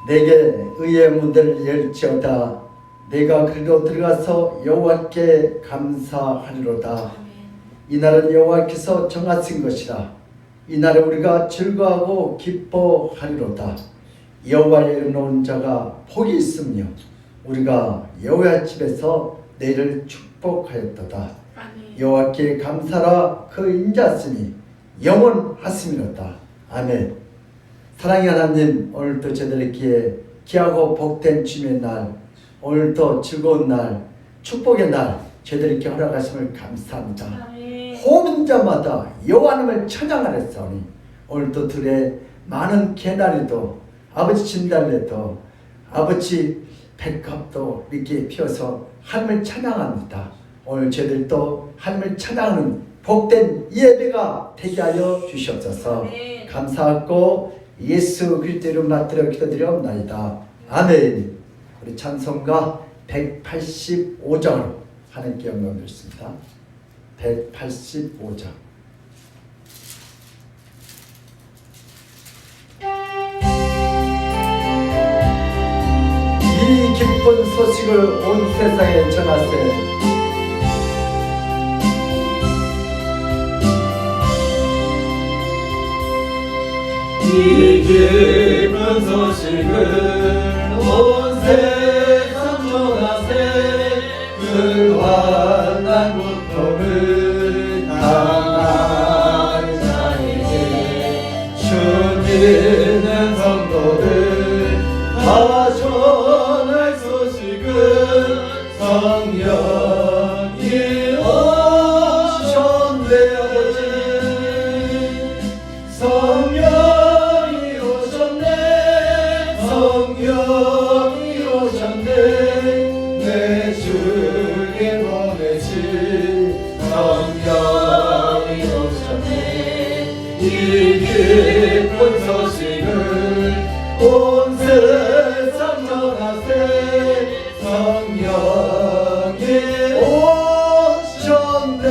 내게 의의 문들을 열지어다. 내가 그리로 들어가서 여호와께 감사하리로다. 이날은 여호와께서 정하신 것이라. 이날에 우리가 즐거워하고 기뻐하리로다. 여호와의 이름 놓은 자가 복이 있으며 우리가 여호와 집에서 내일을 축복하였도다. 여호와께 감사라. 그 인자하시니 영원하심이로다. 아멘. 사랑의 하나님, 오늘도 저희들에게 귀하고 복된 주님의 날, 오늘도 즐거운 날, 축복의 날 저희들에게 허락하심을 감사합니다. 호흡인 자마다 여호와 하나님을 찬양하랬사오니 오늘도 들에 많은 개나리도 아버지 진달래도 아버지 백합도 이렇게 피어서 하나님을 찬양합니다. 오늘 저희들도 하나님을 찬양하는 복된 예배가 되게 하여 주시옵소서. 감사하고 예수 그리스도 이름 받들어 기도드리옵나이다. 아멘. 우리 찬송가 185장으로 하나님께 영광 드리겠습니다. 185장. 이 기쁜 소식을 온 세상에 전하세. 이 기쁜 소식을 온 세상 전하세. 그 환난 고통을 당한 자에게 주님은 성도들 다 전할 소식은 성령이 오셨네. 성령이 오셨네. 성령이 오셨네. 내 주께 보내신 성령이 오셨네. 이 기쁜 소식을 온 세상 전하세. 성령이 오셨네.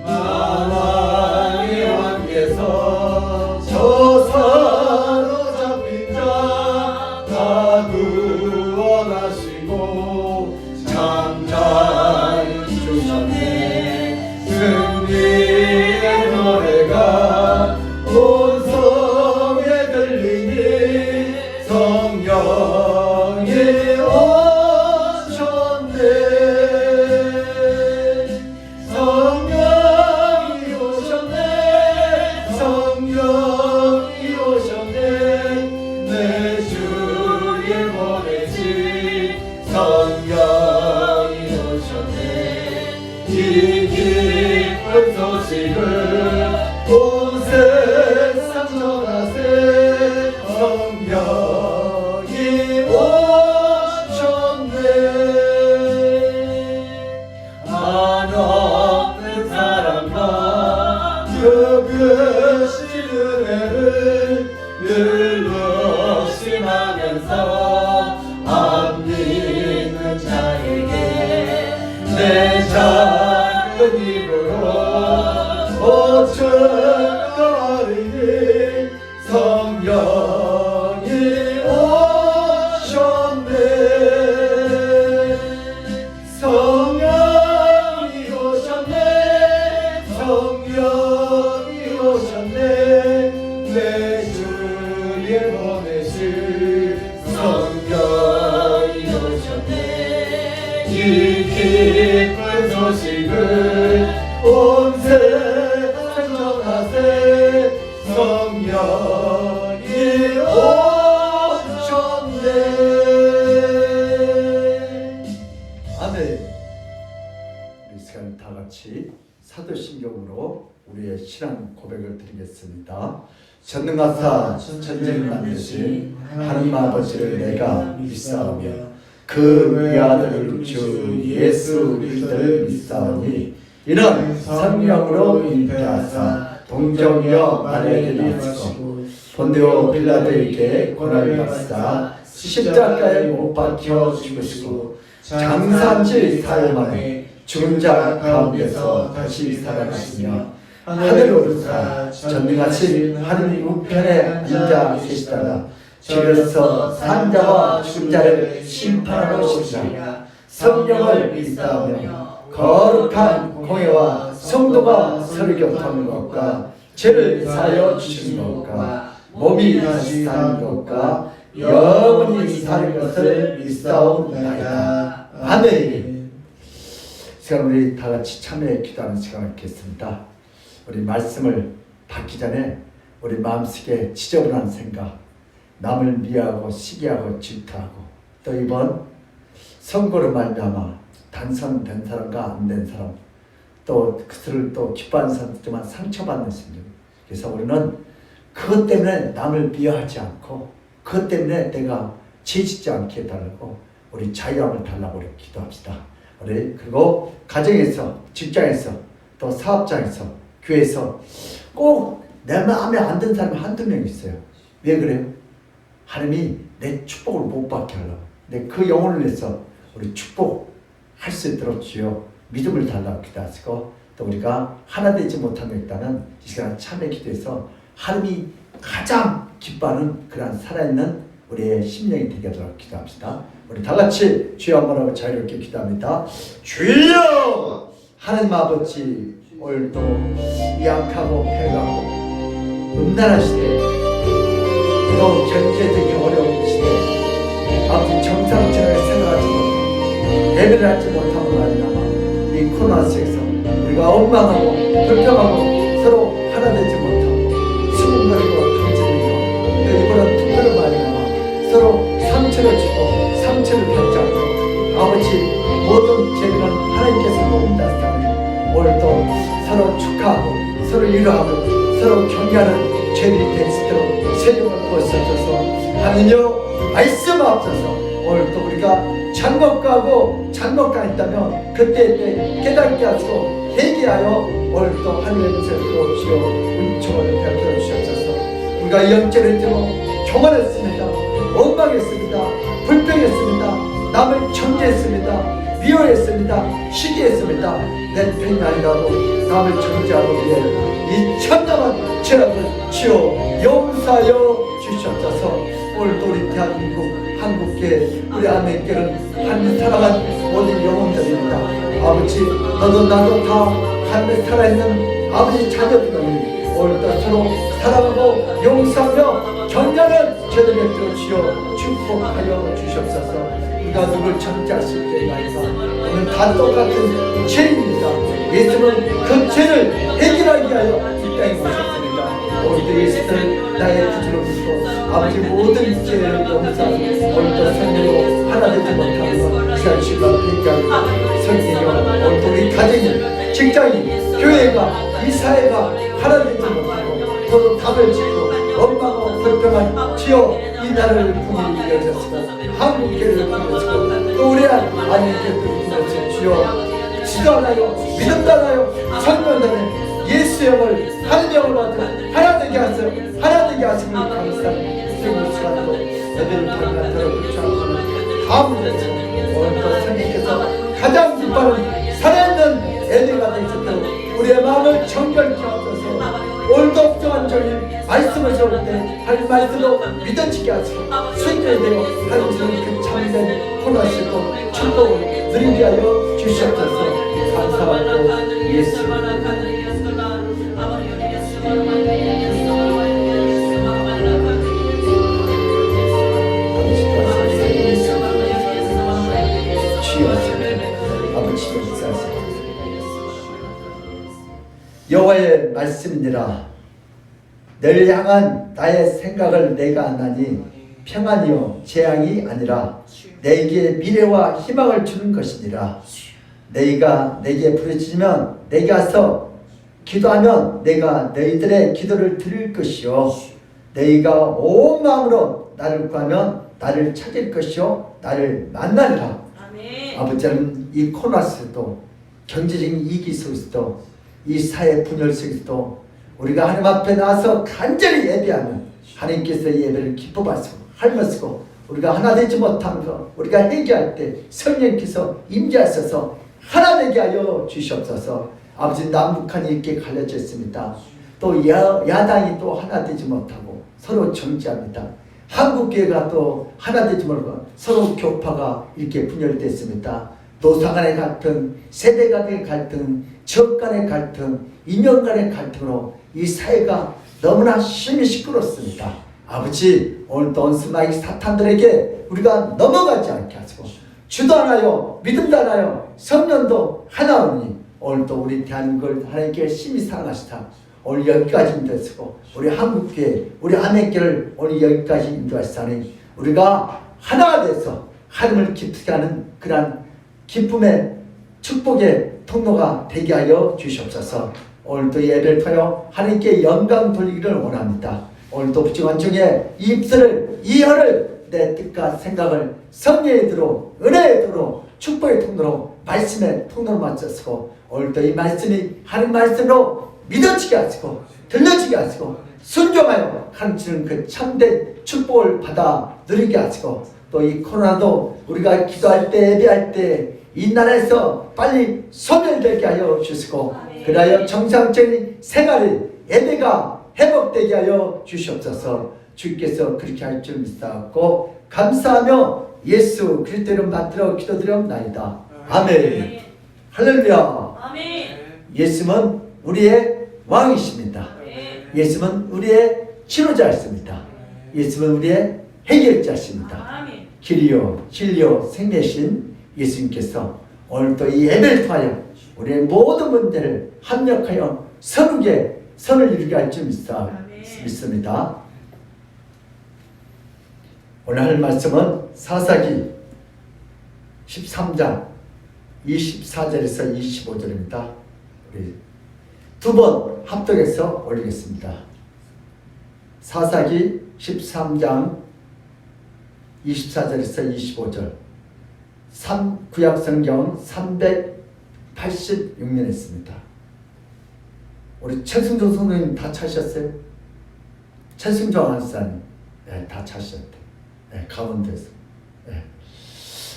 만왕의 왕께서 저 사로잡힌 자 다 구원하시고 잠잠히 주셨네. 승리의 노래가 온 성에 들리니 성령이 오셨네. 성령이 오셨네. 성령이 오셨네. 내 주께 보내신 성령이 오셨네. 이 기쁜 소식을 온 세상 전하세. 성령이 오셨네. 한없는 사랑과 그것이 은혜를 늘 의심하면서 안 믿는 자에게 내 작은 입으로 오천가리니 성령이 오셨네. 성령이 오셨네. 성령이 오셨네. 내 주에 보내신 성령이 오셨네. 이 기쁜 소식을 온 세상 전하세. 성령이 오셨네. 아멘. 우리 시간 다 같이 사도신경으로 우리의 신앙 고백을 드리겠습니다. 전능하사 천지를 만드신 하나님 아버지를 내가 믿사오며 그 외아들 주 예수 그리스도를 믿사오니 이는 성령으로 잉태하사 동정녀 마리아에게 나시고 본디오 빌라도에게 고난을 받으사 십자가에 못 박혀 죽으시고 장사지 사흘 만에 죽은 자 가운데서 다시 살아나시며 하늘 오르사 전능하신 하느님 우편에 앉아 계시다가 주께서 산자와 죽은 자를 심판하러 오시리라. 성령을 믿사오며 거룩한 공회와 성도가 서로 교통하는 것과 죄를 사하여 주시는 것과 몸이 다시 사는 것과 영원히 사는 것을 믿사옵나이다. 아멘. 시간 우리 다 같이 참여해 기도하는 시간을 갖겠습니다. 우리 말씀을 받기 전에 우리 마음속에 지저분한 생각, 남을 미워하고 시기하고 질투하고 또 이번 선거로 말미암아 당선된 사람과 안 된 사람 또 그들을 또 기뻐하는 사람들만 상처받는 심리. 그래서 우리는 그것 때문에 남을 미워하지 않고 그것 때문에 내가 죄짓지 않게 해달라고 우리 자유함을 달라고 우리 기도합시다. 우리 그리고 가정에서 직장에서 또 사업장에서 교회에서 꼭 내 마음에 안 드는 사람이 한두 명 있어요. 왜 그래요? 하나님이 내 축복을 못 받게 하려고. 근데 그 영혼을 위해서 우리 축복할 수 있도록 주여 믿음을 달라고 기도하시고 또 우리가 하나 되지 못한 게 있다는 이 시간 참여 기도해서 하나님이 가장 기뻐하는 그런 살아있는 우리의 심령이 되게 하도록 기도합시다. 우리 다 같이 주여 한번 하고 자유롭게 기도합니다. 주여! 하나님 아버지 오늘도 약하고 패가고 음란한 시대 또 경제적인 어려운 시대 아버지 정상적으로 생각하지 못하고 예배를 하지 못하고 말미암아 이 코로나 속에서 우리가 원망하고 불평하고 서로 하나 되지 못하고 수군거리고 던지면서 또 이번엔 특별히 말미암아 서로 상처를 주고 상처를 받지 않고 아버지 모든 죄는 하나님께서 모은다시다니 오늘도 서로 축하하고 서로 위로하고 서로 격려하는 죄들이 될 수 있도록 세력을 부어주셔서 하나님여 말씀하옵소서. 오늘도 우리가 잘못가고 잘못가했다면 그때 깨닫게 하시고 회개하여 오늘도 하나님의 뜻대로 주여 은총을 베풀어 주시옵소서. 우리가 영적으로 교만했습니다. 원망했습니다. 불평했습니다. 남을 정죄했습니다. 미워했습니다. 시기했습니다. 내 편이 아니라도 남을 정죄하고 위해 이 참담한 죄악을 주여 용서하여 주시옵소서. 오늘도 우리 대한민국 한국계 우리 아멘께는 하나님 사랑한 모든 영혼들입니다. 아버지 너도 나도 다 하나님 살아있는 아버지 자녀들이니 오늘도 서로 사랑하고 용서하며 격려하는 죄들을 들어 주여 축복하여 주시옵소서. 우리가 누굴 정죄할 수 있게 말이다. 오늘 다 똑같은 죄입니다. 예수는 그 죄를 해결하기 위하여 이 땅에 오셨습니다. 오늘도 예수를 나의 구주로 믿고 아버지 모든 죄를 용서하고 오늘도 성령으로 하나 되지 못하는 시간 시간 회개하고 성령으로 오늘도 우리 가정이 직장이 교회가 이 사회가 하나 되지 못하고 서로 답을 짓고 원망하고 불평한 주여 이 나라를 분이 여셨으며 한국교회를 보내시고 또 우리 아내교회를 보내시고 주여 지도하나요 믿음다나요 선명다나요 예수 영을 한 영을 얻은 하나 되게 하세요. 하나 되게 하시면 감사합니다. 생일 시간도 애들을 방문하도록 그렇죠. 다음 주에서 오늘도 성령께서 가장 기뻐하는 살아있는 애들가 되시도록 우리의 마음을 정결케 하셔서 오늘도 부정한 종일 말씀을 세울 때 하나님 말씀으로 믿어지게 하시고 순종이 되어 하나님은 그 참된 코너시고 축복을 누리게 하여 주시옵소서. 감사하고 예수 여호와의 말씀이니라. 널 향한 나의 생각을 내가 아나니 평안이요 재앙이 아니라 내게 미래와 희망을 주는 것이니라. 너희가 내게 부르짖으면 내가 가서 기도하면 내가 너희들의 기도를 들을 것이요 너희가 온 마음으로 나를 구하면 나를 찾을 것이요 나를 만나리라. 아멘. 아버지는 이 코로나 속에도 경제적인 위기 속에서도 이 사회 분열 속에서도 우리가 하나님 앞에 나와서 간절히 예배하면 하나님께서 예배를 기뻐 받으시고 할머시고 우리가 하나 되지 못한 것 우리가 회개할 때 성령께서 임재하셔서 하나 되게 하여 주시옵소서. 아버지 남북한이 이렇게 갈려져 있습니다. 또 야당이 또 하나 되지 못하고 서로 정지합니다. 한국교회가 또 하나 되지 못하고 서로 교파가 이렇게 분열됐습니다. 노사 간의 갈등, 세대 간의 갈등, 지역 간의 갈등, 인연 간의 갈등으로 이 사회가 너무나 심히 시끄럽습니다. 아버지 오늘도 원수마귀 사탄들에게 우리가 넘어가지 않게 하시고 주도 하나요 믿음도 하나요 성령도 하나오니 오늘도 우리 대한민국을 하나님께 심히 사랑하시다. 오늘 여기까지 인도하시고 우리 한국교회 우리 아멘교를 오늘 여기까지 인도하시다니 우리가 하나가 돼서 하나님을 기쁘게 하는 그러한 기쁨의 축복의 통로가 되게 하여 주시옵소서. 오늘도 예배를 통하여 하나님께 영광 돌리기를 원합니다. 오늘도 부정한 중에 이 입술을 이 혀를 내 뜻과 생각을 성령의 도로 은혜의 도로 축복의 통로로 말씀의 통로로 맞춰서 오늘도 이 말씀이 하나님 말씀으로 믿어지게 하시고 들려지게 하시고 순종하여 가르치는 그 참된 축복을 받아 누리게 하시고 또 이 코로나도 우리가 기도할 때 예배할 때 이 나라에서 빨리 소멸되게 하여 주시고 그리하여 정상적인 생활이 예배가 회복되게 하여 주시옵소서. 주께서 그렇게 할 줄 믿사옵고 감사하며 예수 그리스도 이름 받들어 기도드리옵나이다. 아멘. 할렐루야. 아멘. 예수는 우리의 왕이십니다. 예수는 우리의 치료자이십니다. 예수는 우리의 해결자이십니다. 아멘. 길이요 진리요 생내신 예수님께서 오늘도 이 예배를 통하여 우리의 모든 문제를 합력하여 선하게 선을 이루게 할 줄 믿습니다. 오늘 할 말씀은 사사기 13장 24절에서 25절입니다. 우리 두 번 합독해서 올리겠습니다. 사사기 13장 24절에서 25절 구약성경 386면 있습니다. 우리 최승종 선생님 다 찾으셨어요? 최승종 한사님 네, 다 찾으셨대. 네, 가운데서 네.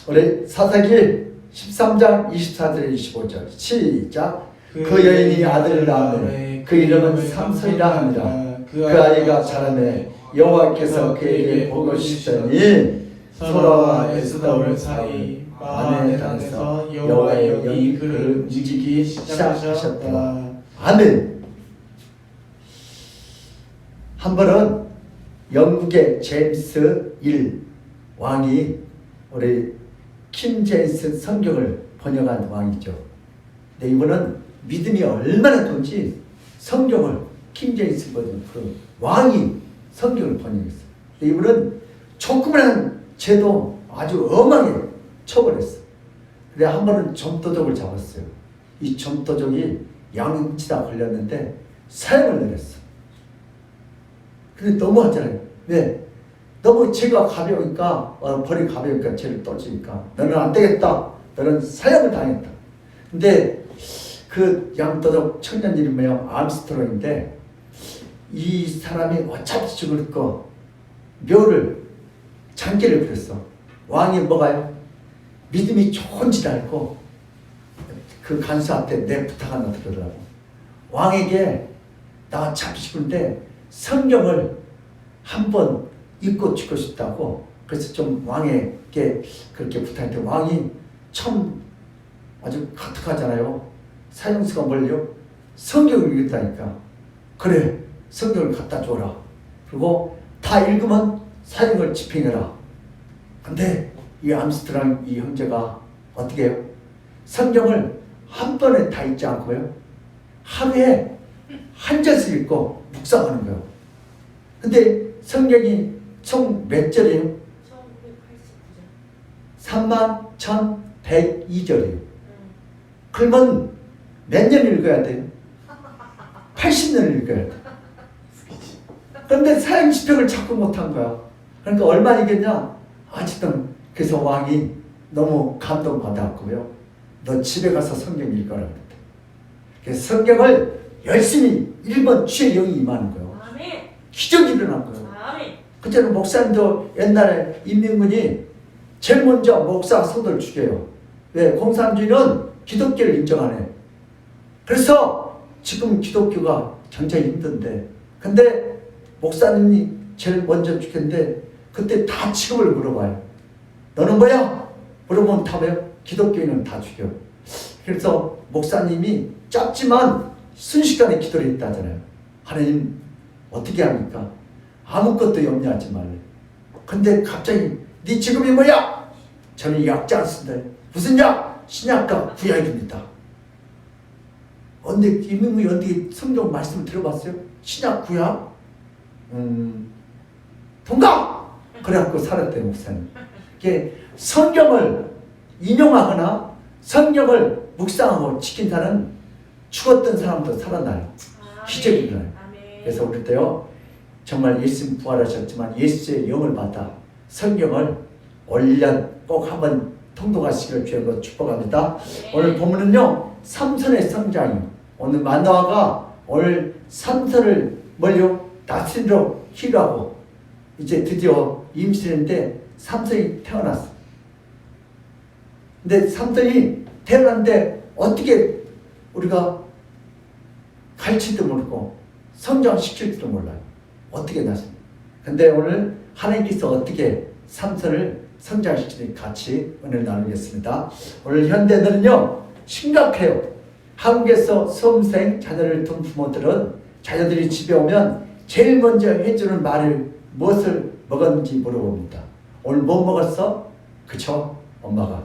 우리 사사기 13장 24절 25절 시작. 그 여인이 아들을 낳으며 그 이름은 삼손이라 하니라. 그 아이가 자라매 여호와께서 그에게 복을 주시더니 소라와 에스더울 사이 마네 땅에서 여호와의 영이 그를 움직이기 시작하셨다. 아멘. 한 번은 영국의 제임스 1 왕이 우리 킹 제임스 성경을 번역한 왕이죠. 근데 이분은 믿음이 얼마나 좋은지 성경을 킹 제임스 버전 그 왕이 성경을 번역했어요. 근데 이분은 조그만한 죄도 아주 엄하게 처벌했어. 근데 한 번은 점도적을 잡았어요. 이 점도적이 양치다 걸렸는데 사형을 내렸어. 근데 너무하잖아요. 왜? 너무 죄가 가벼우니까 벌이 가벼우니까 죄를 떠지니까 너는 안 되겠다. 너는 사형을 당했다. 근데 그 양도적 청년 이름이 암스트롱인데 이 사람이 어차피 죽을 거 묘를 장기를 부렸어. 왕이 뭐가요? 믿음이 좋은 짓 알고 그 간수한테 내 부탁 하나 들으라고. 왕에게 나 어차피 죽은데 성경을 한번 읽고 죽고 싶다고. 그래서 좀 왕에게 그렇게 부탁했는데 왕이 참 아주 가특하잖아요. 사형수가 뭘요? 성경을 읽었다니까. 그래 성경을 갖다 줘라. 그리고 다 읽으면 사형을 집행해라. 근데 이 암스트랑 이 형제가 어떻게 해요? 성경을 한 번에 다 읽지 않고요. 하루에 한 절씩 읽고 묵상하는 거예요. 근데 성경이 총 몇 절이에요? 31,102절이에요. 그러면 몇 년 읽어야 돼요? 80년을 읽어야 돼. 그런데 사형 집행을 자꾸 못한 거야. 그러니까 얼마 읽었냐? 어쨌든 그래서 왕이 너무 감동받았고요. 너 집에 가서 성경 읽어라 그랬대. 그래서 성경을 열심히 읽으면 주의 영이 임하는 거예요. 아멘. 기적이 일어난 거예요. 아멘. 그때는 목사님도 옛날에 인민군이 제일 먼저 목사 성도를 죽여요. 왜? 공산주의는 기독교를 인정 안 해. 그래서 지금 기독교가 굉장히 힘든데, 근데 목사님이 제일 먼저 죽겠는데 그때 다 직업을 물어봐요. 너는 뭐야? 물어보면 답해요. 기독교인은 다 죽여. 그래서 목사님이 짧지만 순식간에 기도를 했다잖아요. 하나님 어떻게 합니까? 아무것도 염려하지 말래. 근데 갑자기 네 직업이 뭐야? 저는 약자 쓴다. 무슨 약? 신약과 구약입니다. 근데 이놈이 어떻게 성경 말씀을 들어봤어요? 신약 구약? 동감! 그래갖고 살았대요, 목사님. 이게 성경을 인용하거나 성경을 묵상하고 지킨다는 죽었던 사람도 살아나요. 기적이 일어나요. 그래서 우리 때요, 정말 예수님 부활하셨지만 예수의 영을 받아 성경을 올년 꼭 한번 통독하시기를 주님으로 축복합니다. 오늘 본문은요, 삼손의 성장이요. 오늘 마노아가 오늘 삼손을 뭘요? 나스린으로 희유하고 이제 드디어 임신했는데 삼손이 태어났어. 근데 삼손이 태어났는데 어떻게 우리가 가르칠지도 모르고 성장시킬지도 몰라요. 어떻게 났습니까? 근데 오늘 하나님께서 어떻게 삼손을 성장시키는지 같이 오늘 나누겠습니다. 오늘 현대들은요, 심각해요. 한국에서 수험생 자녀를 둔 부모들은 자녀들이 집에 오면 제일 먼저 해주는 말을 무엇을 먹었는지 물어봅니다. 오늘 뭐 먹었어? 그쵸? 엄마가.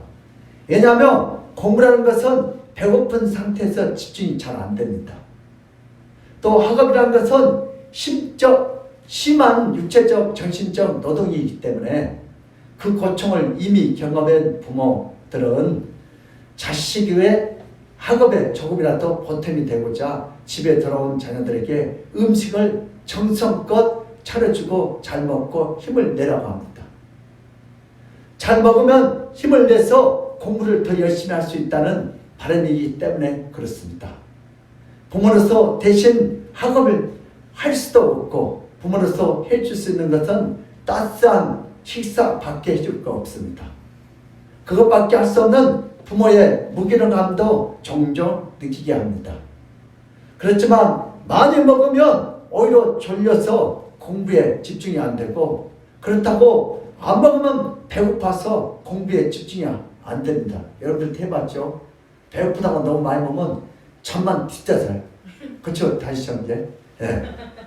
왜냐하면 공부라는 것은 배고픈 상태에서 집중이 잘 안 됩니다. 또 학업이라는 것은 심한 육체적, 정신적 노동이기 때문에 그 고통을 이미 경험한 부모들은 자식의 학업에 조금이라도 보탬이 되고자 집에 들어온 자녀들에게 음식을 정성껏 차려주고 잘 먹고 힘을 내라고 합니다. 잘 먹으면 힘을 내서 공부를 더 열심히 할 수 있다는 바람이기 때문에 그렇습니다. 부모로서 대신 학업을 할 수도 없고 부모로서 해줄 수 있는 것은 따스한 식사밖에 해줄 거 없습니다. 그것밖에 할 수 없는 부모의 무기력함도 종종 느끼게 합니다. 그렇지만 많이 먹으면 오히려 졸려서 공부에 집중이 안 되고, 그렇다고 안 먹으면 배고파서 공부에 집중이 안 됩니다. 여러분들 해봤죠? 배고프다고 너무 많이 먹으면 잠만 뒷자서요. 그렇죠? 다시 정제. 예.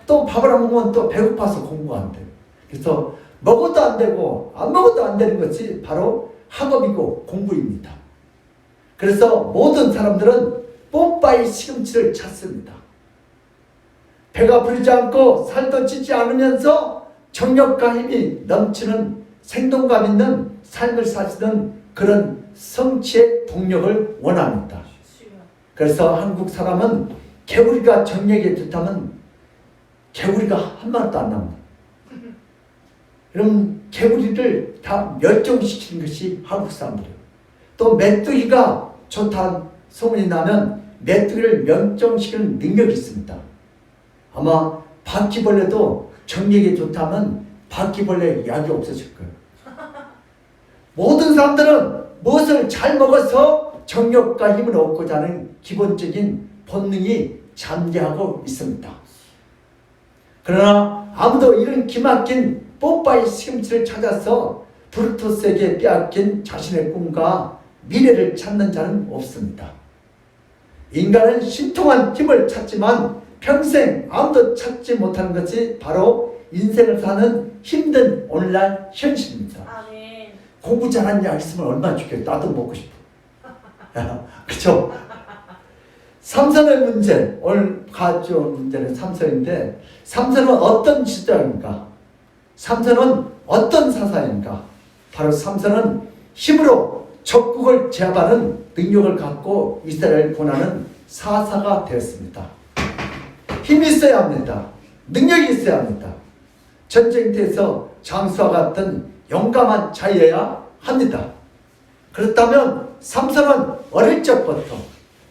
또 밥을 안 먹으면 또 배고파서 공부가 안 돼요. 그래서 먹어도 안 되고 안 먹어도 안 되는 것이 바로 학업이고 공부입니다. 그래서 모든 사람들은 뽀빠이 시금치를 찾습니다. 배가 부르지 않고 살도 찌지 않으면서 정력과 힘이 넘치는 생동감 있는 삶을 사시는 그런 성취의 동력을 원합니다. 그래서 한국 사람은 개구리가 정력에 좋다면 개구리가 한 마리도 안 나옵니다. 그럼 개구리를 다 멸종시키는 것이 한국 사람들이에요. 또 메뚜기가 좋다는 소문이 나면 메뚜기를 멸종시키는 능력이 있습니다. 아마 바퀴벌레도 정력에 좋다면 바퀴벌레 약이 없어질 거예요. 모든 사람들은 무엇을 잘 먹어서 정력과 힘을 얻고자 하는 기본적인 본능이 잠재하고 있습니다. 그러나 아무도 이런 기막힌 뽀빠이 시금치를 찾아서 브루투스에게 빼앗긴 자신의 꿈과 미래를 찾는 자는 없습니다. 인간은 신통한 힘을 찾지만 평생 아무도 찾지 못하는 것이 바로 인생을 사는 힘든 오늘날 현실입니다. 아멘. 공부 잘하는 약 있으면 얼마나 좋겠어. 나도 먹고 싶어. 그쵸? 삼손의 문제, 오늘 가져온 문제는 삼손인데, 삼손은 어떤 시대입니까? 삼손은 어떤 사사입니까? 바로 삼손은 힘으로 적국을 제압하는 능력을 갖고 이스라엘을 권하는 사사가 되었습니다. 힘이 있어야 합니다. 능력이 있어야 합니다. 전쟁터에서 장수와 같은 용감한 자여야 합니다. 그렇다면 삼손은 어릴 적부터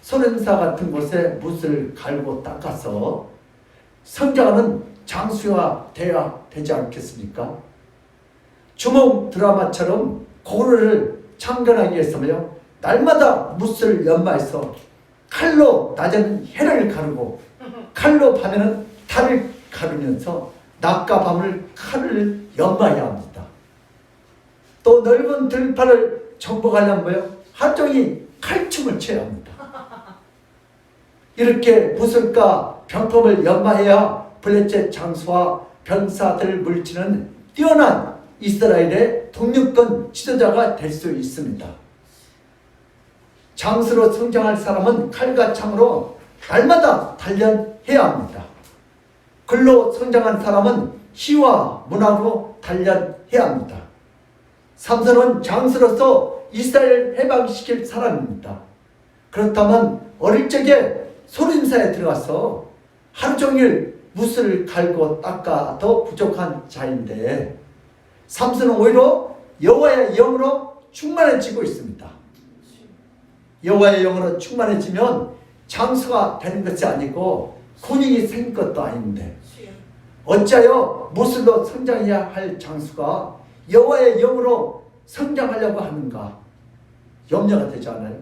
소련사 같은 곳에 못을 갈고 닦아서 성장하는 장수가 되어야 되지 않겠습니까? 주몽 드라마처럼 고르를 창건하기 위해서요, 날마다 못을 연마해서 칼로 낮에는 해를 가르고 칼로 밤에는 달을 가르면서 낮과 밤을 칼을 연마해야 합니다. 또 넓은 들판을 정복하려면 뭐예요? 한종이 칼춤을 춰야 합니다. 이렇게 무술과 병법을 연마해야 블레셋 장수와 병사들을 물리치는 뛰어난 이스라엘의 독립군 지도자가 될 수 있습니다. 장수로 성장할 사람은 칼과 창으로 날마다 단련해야 합니다. 글로 성장한 사람은 시와 문학으로 단련해야 합니다. 삼손은 장수로서 이스라엘을 해방시킬 사람입니다. 그렇다면 어릴 적에 소림사에 들어가서 하루 종일 무술을 갈고 닦아도 부족한 자인데 삼손은 오히려 여호와의 영으로 충만해지고 있습니다. 여호와의 영으로 충만해지면 장수가 되는 것이 아니고 군인이 생긴 것도 아닌데 어찌하여 무술로 성장해야 할 장수가 여호와의 영으로 성장하려고 하는가 염려가 되지 않아요?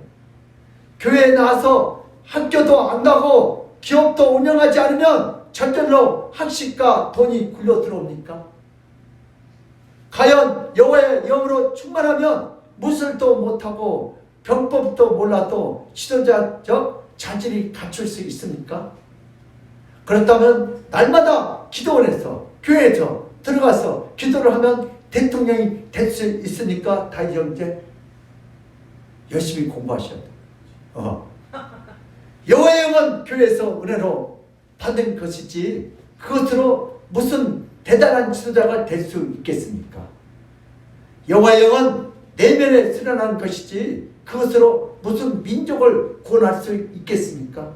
교회에 나와서 학교도 안 가고 기업도 운영하지 않으면 절대로 학식과 돈이 굴러 들어옵니까? 과연 여호와의 영으로 충만하면 무술도 못하고 병법도 몰라도 지도자적 자질이 갖출 수 있습니까? 그렇다면 날마다 기도원에서 교회에서 들어가서 기도를 하면 대통령이 될 수 있으니까 다윗 형제 열심히 공부하셔야 돼요. 여호와의 영은 교회에서 은혜로 받은 것이지 그것으로 무슨 대단한 지도자가 될 수 있겠습니까? 여호와의 영은 내면에 수련한 것이지 그것으로 무슨 민족을 구원할 수 있겠습니까?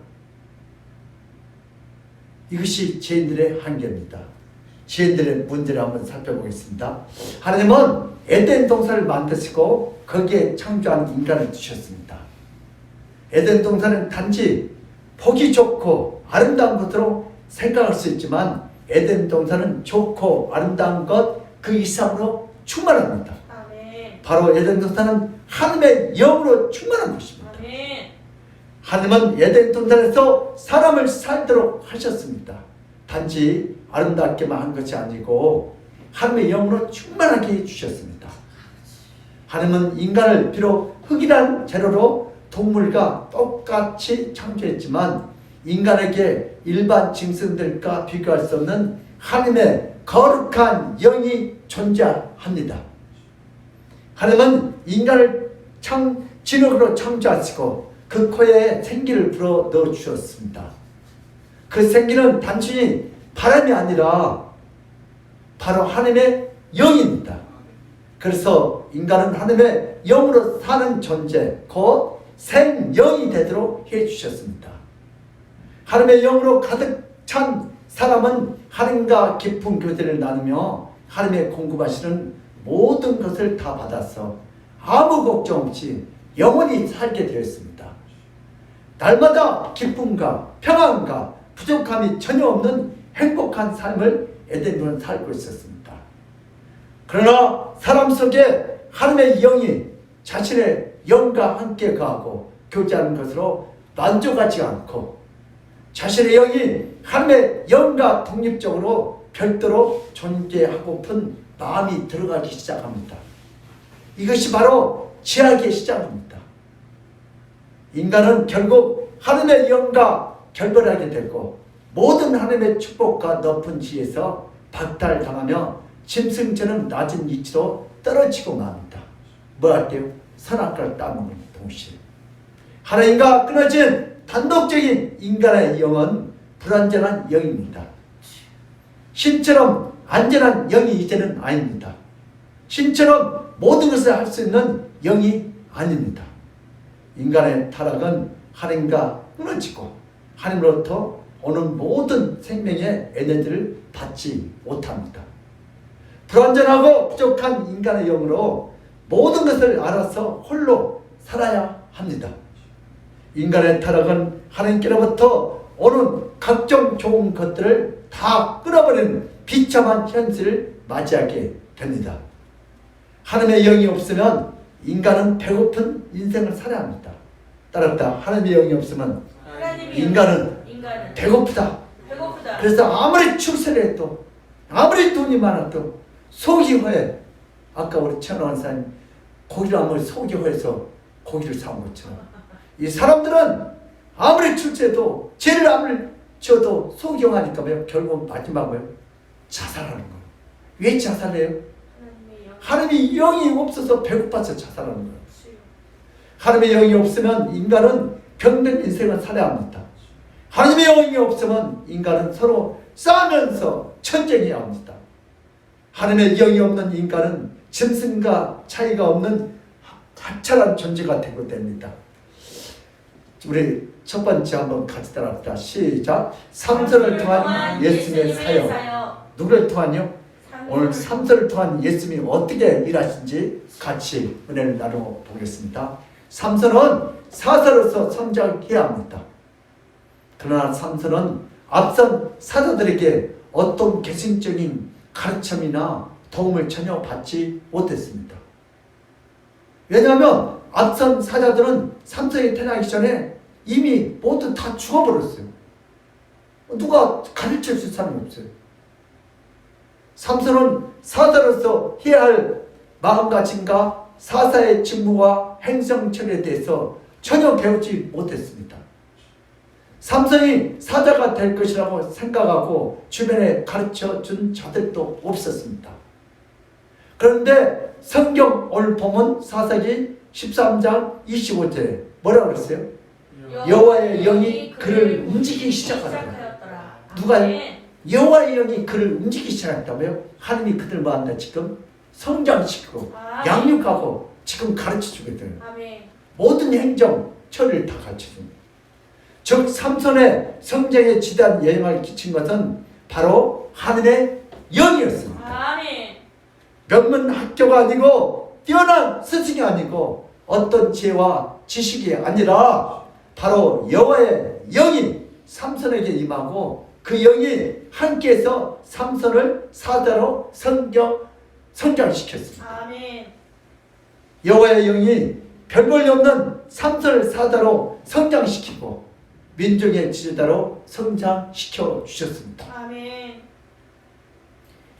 이것이 죄인들의 한계입니다. 죄인들의 문제를 한번 살펴보겠습니다. 하나님은 에덴 동산을 만드시고 거기에 창조한 인간을 주셨습니다. 에덴 동산은 단지 보기 좋고 아름다운 것으로 생각할 수 있지만 에덴 동산은 좋고 아름다운 것 그 이상으로 충만합니다. 아멘. 바로 에덴 동산은 하나님의 영으로 충만한 것입니다. 아멘. 하나님은 에덴 동산에서 사람을 살도록 하셨습니다. 단지 아름답게만 한 것이 아니고 하나님의 영으로 충만하게 해주셨습니다. 하나님은 인간을 비록 흙이라는 재료로 동물과 똑같이 창조했지만 인간에게 일반 짐승들과 비교할 수 없는 하나님의 거룩한 영이 존재합니다. 하나님은 인간을 진흙으로 창조하시고 그 코에 생기를 불어 넣어 주셨습니다. 그 생기는 단순히 바람이 아니라 바로 하나님의 영입니다. 그래서 인간은 하나님의 영으로 사는 존재, 곧 생영이 되도록 해주셨습니다. 하나님의 영으로 가득 찬 사람은 하나님과 깊은 교제를 나누며 하나님의 공급하시는 모든 것을 다 받아서 아무 걱정 없이 영원히 살게 되었습니다. 날마다 기쁨과 평안과 부족함이 전혀 없는 행복한 삶을 에덴으로 살고 있었습니다. 그러나 사람 속에 하나님의 영이 자신의 영과 함께 가고 교제하는 것으로 만족하지 않고 자신의 영이 하나님의 영과 독립적으로 별도로 존재하고픈 마음이 들어가기 시작합니다. 이것이 바로 죄악의 시작입니다. 인간은 결국 하나님의 영과 결별하게 되고 모든 하나님의 축복과 높은 지에서 박탈당하며 짐승처럼 낮은 위치로 떨어지고 맙니다. 뭐 할게요? 선악과를 따먹는 동시에 하나님과 끊어진 단독적인 인간의 영은 불완전한 영입니다. 신처럼 안전한 영이 이제는 아닙니다. 신처럼 모든 것을 할 수 있는 영이 아닙니다. 인간의 타락은 하나님과 끊어지고 하나님으로부터 오는 모든 생명의 에너지를 받지 못합니다. 불완전하고 부족한 인간의 영으로 모든 것을 알아서 홀로 살아야 합니다. 인간의 타락은 하나님께로부터 오는 각종 좋은 것들을 다 끊어버리는 비참한 현실을 맞이하게 됩니다. 하나님의 영이 없으면 인간은 배고픈 인생을 살아야 합니다. 따랐다. 하나님의 영이 없으면 하나님의 인간은 인간은 배고프다. 배고프다. 그래서 아무리 출세를 해도 아무리 돈이 많아도 속이 허해. 아까 우리 천원사님 고기를 아무리 속이 허해서 고기를 사온 것처럼 이 사람들은 아무리 출세해도 죄를 아무리 지어도 속이 허하니까 결국 마지막은 자살하는 거예요. 왜 자살해요? 하나님의 영이 없어서 배고파서 자살하는 거예요. 하나님의 영이 없으면 인간은 병든 인생을 살아야 합니다. 하나님의 영이 없으면 인간은 서로 싸우면서 전쟁해야 합니다. 하나님의 영이 없는 인간은 짐승과 차이가 없는 가차란 존재가 되고 됩니다. 우리 첫 번째 한번 같이 따라합시다. 시작. 삼손을 통한 예수님의 사역. 누구를 통한요? 오늘 삼손을 통한 예수님이 어떻게 일하신지 같이 은혜를 나누어 보겠습니다. 삼손은 사사로서 성장해야 합니다. 그러나 삼손은 앞선 사자들에게 어떤 개신적인 가르침이나 도움을 전혀 받지 못했습니다. 왜냐하면 앞선 사자들은 삼손이 태어나기 전에 이미 모두 다 죽어버렸어요. 누가 가르칠 수 있는 사람이 없어요. 삼손은 사사로서 해야 할 마음가짐과 사사의 직무와 행성처리에 대해서 전혀 배우지 못했습니다. 삼손이 사자가 될 것이라고 생각하고 주변에 가르쳐준 자들도 없었습니다. 그런데 성경 오늘 보면 사사기 13장 25절에 뭐라고 그랬어요? 여호와의 영이 그를 움직이기 시작하더라. 누가요? 여호와의 영이 그를 움직이기 시작했다고요? 하나님이 그들 마음에 지금 성장시키고 양육하고 지금 가르쳐주거든요. 모든 행정 처리를 다 가르쳐줍니다. 즉 삼손의 성장에 지대한 영향을 끼친 것은 바로 하늘의 영이었습니다. 명문 학교가 아니고 뛰어난 스승이 아니고 어떤 지혜와 지식이 아니라 바로 여호와의 영이 삼손에게 임하고 그 영이 함께해서 삼손을 사자로 성장시켰습니다. 여호와의 영이 별볼이 없는 삼손을 사자로 성장시키고 민족의 지도자로 성장시켜 주셨습니다.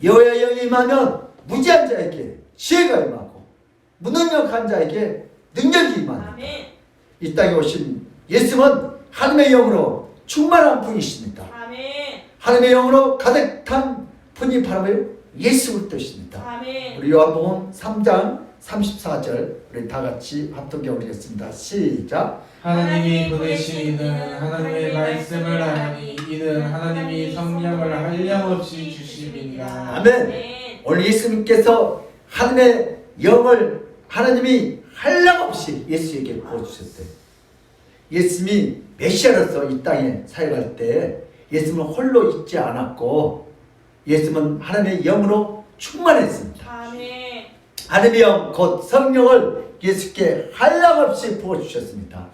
여호와의 영이 임하면 무지한 자에게 지혜가 임하고 무능력한 자에게 능력이 임합니다. 이 땅에 오신 예수님은 하나님의 영으로 충만한 분이십니다. 하나님의 영으로 가득 탄 분이 바로 예수 그리스도십니다. 우리 요한복음 3장 34절 우리 다 같이 합독해 보겠습니다. 시작. 하나님이 보내신 이는 하나님의 말씀을 하나니 이는 하나님이 성령을 한량없이 주심이니라. 아멘. 오늘 예수님께서 하나님의 영을 하나님이 한량없이 예수에게 부어주셨어요. 예수님이 메시아로서 이 땅에 사역할 때 예수님은 홀로 있지 않았고 예수님은 하나님의 영으로 충만했습니다. 하나님의 영 곧 성령을 예수께 한량없이 부어주셨습니다.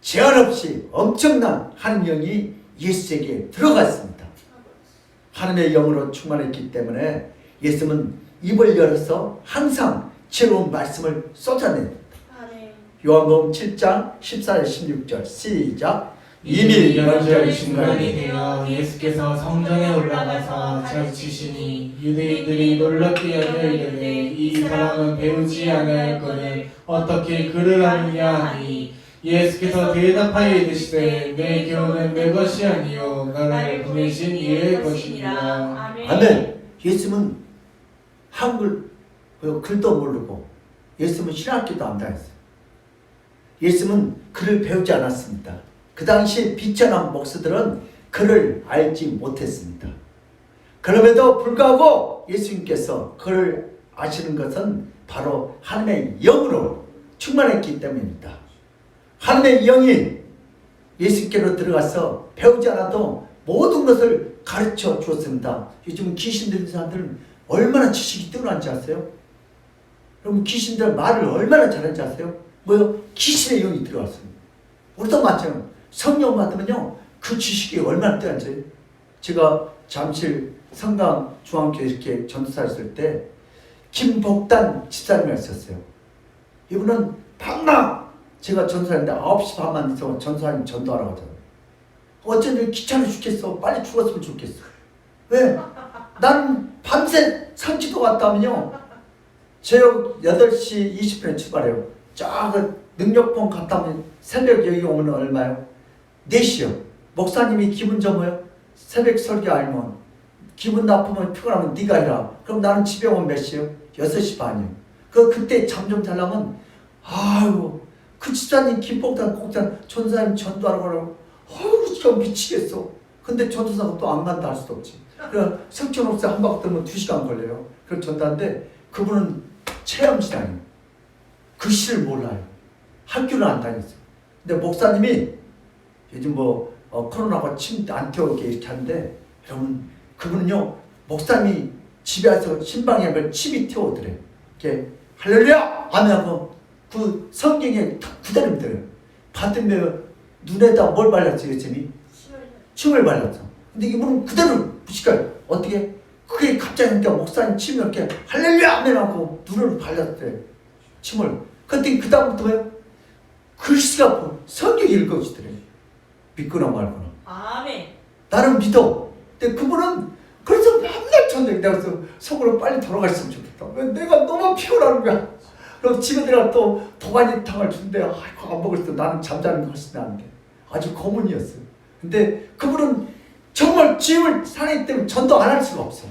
제한 없이 엄청난 하나님의 영이 예수에게 들어갔습니다. 하나님의 영으로 충만했기 때문에 예수님은 입을 열어서 항상 지혜로운 말씀을 쏟아냅니다. 요한복음 7장 14절 16절 시작. 이미 명절 중간이 되어 예수께서 성전에 올라가서 가르치시니 유대인들이 놀랍게 여겨 이르되 이 사람은 배우지 아니하였거늘 어떻게 글을 아느냐 하니 예수께서 대답하여 이르시되 내 교훈은 내 것이 아니요 나를 보내신 이의 것이니라. 아멘. 예수님은 한글 글도 모르고 예수님은 신학기도 안 다녔어요. 예수님은 글을 배우지 않았습니다. 그 당시 비천한 목사들은 글을 알지 못했습니다. 그럼에도 불구하고 예수님께서 글을 아시는 것은 바로 하나님의 영으로 충만했기 때문입니다. 하나님의 영이 예수께로 들어가서 배우지 않아도 모든 것을 가르쳐 주었습니다. 요즘 귀신 들린 사람들은 얼마나 지식이 뛰어난지 아세요? 여러분 귀신들 말을 얼마나 잘하는지 아세요? 뭐요? 귀신의 영이 들어왔습니다. 우리도 마찬가지예요. 성령 받으면요 그 지식이 얼마나 뛰어난지. 제가 잠실 성강 중앙교회 이렇게 전도사 했을 때 김복단 집사님이 있었어요. 이분은 밤낮 제가 전도하는데 9시 반만 있어 전도사님 전도하러 가잖아. 어쩐지 귀찮아 죽겠어. 빨리 죽었으면 좋겠어. 왜? 나는 밤새 상지도 갔다면요. 저녁 8시 20분에 출발해요. 쫙 능력봉 갔다 오면 새벽 여기 오면 얼마요? 4시요. 목사님이 기분 좋아요? 새벽 설교 알면 기분 나쁘면 피곤하면 네가 해라. 그럼 나는 집에 오면 몇 시요? 6시 반이요. 그때 잠 좀 자려면 아유 그 집사님 김복단 꼭단 전사님 전도하러 가라고 아유 진짜 미치겠어. 근데 전도사가 또 안 간다 할 수도 없지. 그럼 석촌옥사 한 바퀴 돌면 2시간 걸려요. 그걸 전도하는데 그분은 체험신앙이에요. 글씨를 몰라요. 학교를 안 다녔어요. 근데 목사님이 요즘 코로나가 침 안 태우게 이렇게 하는데 여러분 그분은요 목사님이 집에 와서 신방에 그 침이 태우더래. 이렇게 할렐루야 하면 그 성경에 그대로 들어요. 받으면 눈에다 뭘 발랐어요, 쌤이? 침을 발랐어. 근데 이분은 그대로 무식해요. 어떻게? 그게 갑자기 그러니까 목사님 침이 이렇게 할렐루야 하고 눈을 발랐대. 침을. 그때 그 다음부터 뭐예요? 글씨가 성경 읽어주더래. 믿거나 말거나. 아멘. 나는 믿어. 근데 그분은 그래서 맨날 전쟁. 내가 그래서 속으로 빨리 돌아갔으면 좋겠다. 왜 내가 너무 피곤한 거야. 그럼 집에 들어가 또 도가니탕을 준대. 아이고 안 먹을 때 나는 잠자는 거 훨씬 나은데. 아주 고문이었어요. 근데 그분은 정말 주님을 사랑하기 때문에 전도 안 할 수가 없어.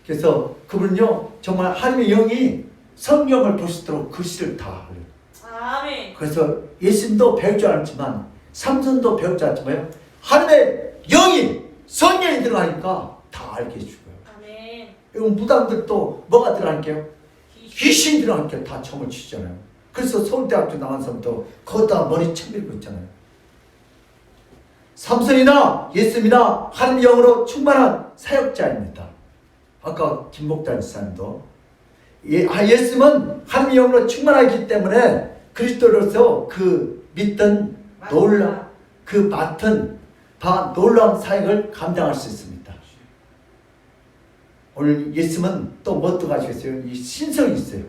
그래서 그분은요 정말 하나님의 영이 성경을 볼 수 있도록 글씨를 다 알아요. 아멘. 그래서 예수님도 배울 줄 알았지만 삼손도 배울 줄 알았지만 하나님의 영이 성령이 들어가니까 다 알게 해주고요. 아멘. 이건 무당들도 뭐가 들어가니까요? 귀신 들어가니까 다 점을 치잖아요. 그래서 서울대학교 나간 사람도 거기다 머리 쳐밀고 있잖아요. 삼손이나 예수님이나 하나님의 영으로 충만한 사역자입니다. 아까 김복달 지사님도 예수님은 하나님의 영으로 충만하기 때문에 그리스도로서 그 믿던 맡은 놀라운 사역을 감당할 수 있습니다. 오늘 예수님은 또 뭣도 가지고 있어요? 이 신성이 있어요.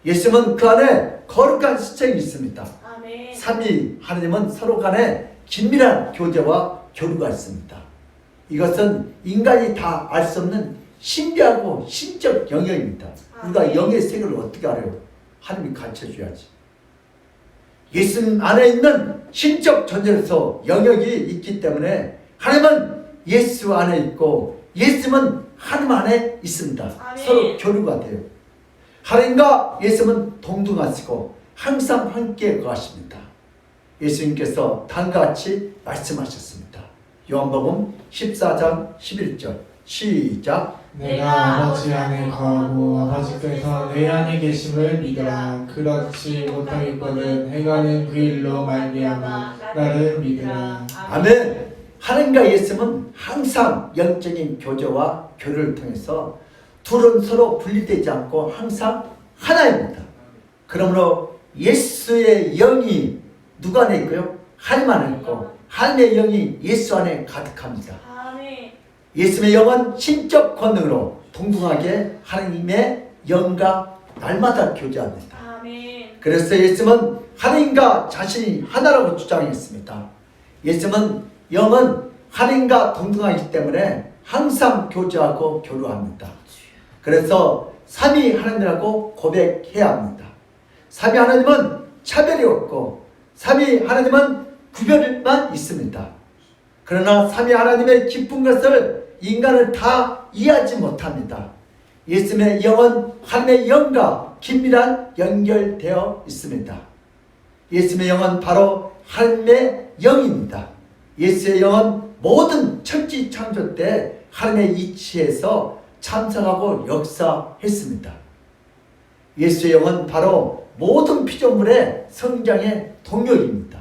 예수님은 그 안에 거룩한 신성이 있습니다. 아멘. 삼위 하나님은 서로 간에 긴밀한 교제와 교류가 있습니다. 이것은 인간이 다 알 수 없는 신비하고 신적 영역입니다. 우리가 영의 세계를 어떻게 알아요? 하나님이 가르쳐줘야지. 예수님 안에 있는 신적 존재로서 영역이 있기 때문에 하나님은 예수 안에 있고 예수님은 하나님 안에 있습니다. 아멘. 서로 교류가 돼요. 하나님과 예수님은 동등하시고 항상 함께 거하십니다. 예수님께서 다음과 같이 말씀하셨습니다. 요한복음 14장 11절 시작. 내가 아버지 안에 거하고 아버지께서 내 안에 계심을 믿으라. 그렇지 못하겠거든 행하는 그 일로 말미암아 나를 믿으라. 아멘. 하나님과 예수님은 항상 영적인 교제와 교류를 통해서 둘은 서로 분리되지 않고 항상 하나입니다. 그러므로 예수의 영이 누구 안에 있고요? 하나님 안에 있고 하나님의 영이 예수 안에 가득합니다. 아멘. 예수의 영은 신적 권능으로 동등하게 하나님의 영과 날마다 교제합니다. 아멘. 그래서 예수님은 하나님과 자신이 하나라고 주장했습니다. 예수님은 영은 하나님과 동등하기 때문에 항상 교제하고 교류합니다. 그래서 삼위 하나님이라고 고백해야 합니다. 삼위 하나님은 차별이 없고 삼위 하나님은 구별만 있습니다. 그러나 삼위 하나님의 깊은 것을 인간은 다 이해하지 못합니다. 예수님의 영은 하나님의 영과 긴밀한 연결되어 있습니다. 예수님의 영은 바로 하나님의 영입니다. 예수의 영은 모든 천지 창조 때 하나님의 이치에서 참석하고 역사했습니다. 예수의 영은 바로 모든 피조물의 성장의 동력입니다.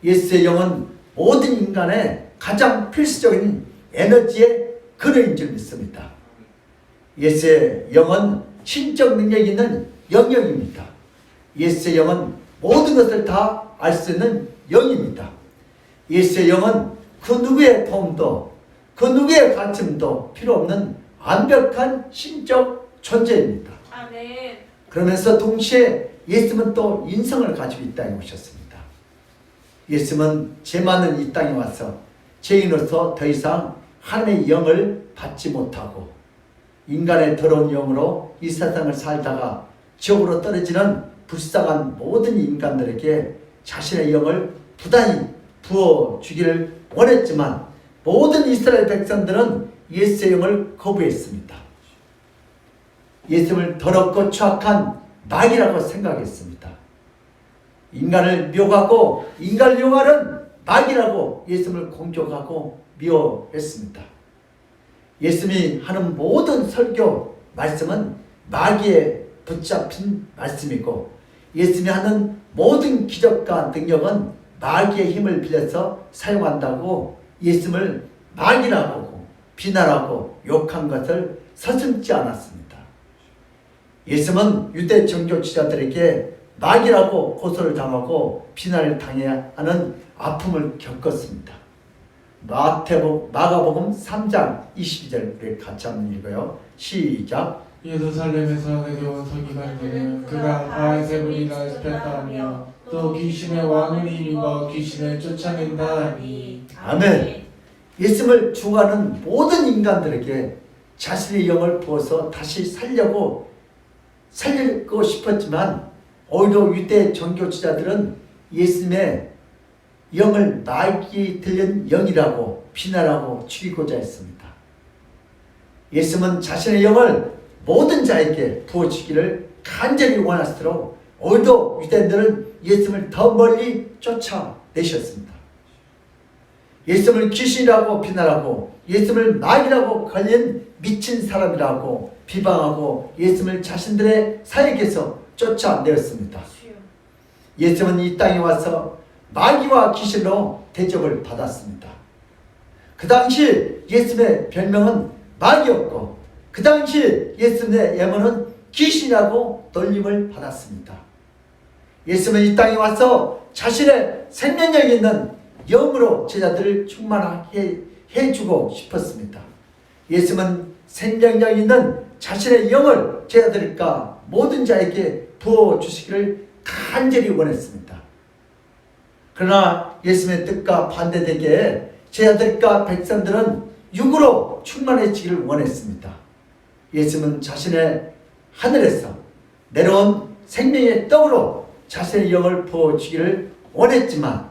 예수의 영은 모든 인간의 가장 필수적인 에너지의 근원인 줄 믿습니다. 예수의 영은 신적 능력이 있는 영역입니다. 예수의 영은 모든 것을 다 알 수 있는 영입니다. 예수의 영은 그 누구의 도움도 그 누구의 가르침도 필요 없는 완벽한 신적 존재입니다. 아멘. 그러면서 동시에 예수님은 또 인성을 가지고 이 땅에 오셨습니다. 예수님은 죄 많은 이 땅에 와서 죄인으로서 더 이상 하나님의 영을 받지 못하고 인간의 더러운 영으로 이 세상을 살다가 지옥으로 떨어지는 불쌍한 모든 인간들에게 자신의 영을 부단히 부어주기를 원했지만 모든 이스라엘 백성들은 예수의 영을 거부했습니다. 예수님을 더럽고 추악한 마귀라고 생각했습니다. 인간을 미워하고 인간을 미워하는 마귀라고 예수님을 공격하고 미워했습니다. 예수님이 하는 모든 설교 말씀은 마귀에 붙잡힌 말씀이고 예수님이 하는 모든 기적과 능력은 마귀의 힘을 빌려서 사용한다고 예수님을 마귀라고 비난하고 욕한 것을 서슴지 않았습니다. 예수님은 유대 정교 지자들에게 마귀라고 고소를 당하고 비난을 당해야 하는 아픔을 겪었습니다. 마가복음 3장 22절 우리 같이 한번 읽어요. 시작. 예루살렘에서 내려온 서기관들은 그가 바알세불이라 습했다하며 또 귀신의 왕을 힘입어 귀신을 쫓아낸다 하니. 아멘. 예수님을 주하는 모든 인간들에게 자신의 영을 부어서 다시 살리고 싶었지만 오히려 유대 종교 지자들은 예수님의 영을 마귀 들린 영이라고 비난하고 죽이고자 했습니다. 예수님은 자신의 영을 모든 자에게 부어주기를 간절히 원하시도록 오히려 유대인들은 예수님을 더 멀리 쫓아내셨습니다. 예수님을 귀신이라고 비난하고 예수님을 마귀라고 걸린 미친 사람이라고 비방하고 예수님을 자신들의 사역에서 쫓아내었습니다. 예수님은 이 땅에 와서 마귀와 귀신으로 대접을 받았습니다. 그 당시 예수님의 별명은 마귀였고 그 당시 예수님의 예문은 귀신이라고 놀림을 받았습니다. 예수님은 이 땅에 와서 자신의 생명력이 있는 영으로 제자들을 충만하게 해주고 싶었습니다. 예수님은 생명력 있는 자신의 영을 제자들과 모든 자에게 부어주시기를 간절히 원했습니다. 그러나 예수님의 뜻과 반대되게 제자들과 백성들은 육으로 충만해지기를 원했습니다. 예수님은 자신의 하늘에서 내려온 생명의 떡으로 자신의 영을 부어주기를 원했지만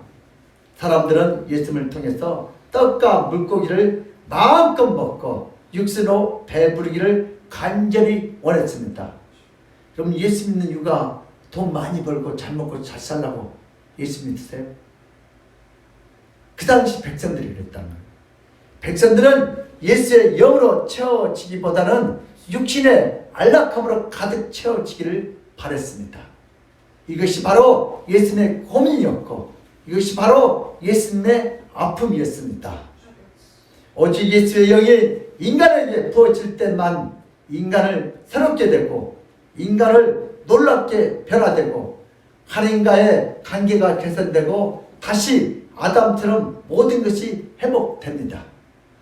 사람들은 예수님을 통해서 떡과 물고기를 마음껏 먹고 육신으로 배부르기를 간절히 원했습니다. 그럼 예수 믿는 이유가 돈 많이 벌고 잘 먹고 잘 살라고 예수 믿으세요? 그 당시 백성들이 그랬다는 거예요. 백성들은 예수의 영으로 채워지기보다는 육신의 안락함으로 가득 채워지기를 바랬습니다. 이것이 바로 예수님의 고민이었고 이것이 바로 예수님의 아픔이었습니다. 오직 예수의 영이 인간에게 부어질 때만 인간을 새롭게 되고 인간을 놀랍게 변화되고 하나님과의 관계가 개선되고 다시 아담처럼 모든 것이 회복됩니다.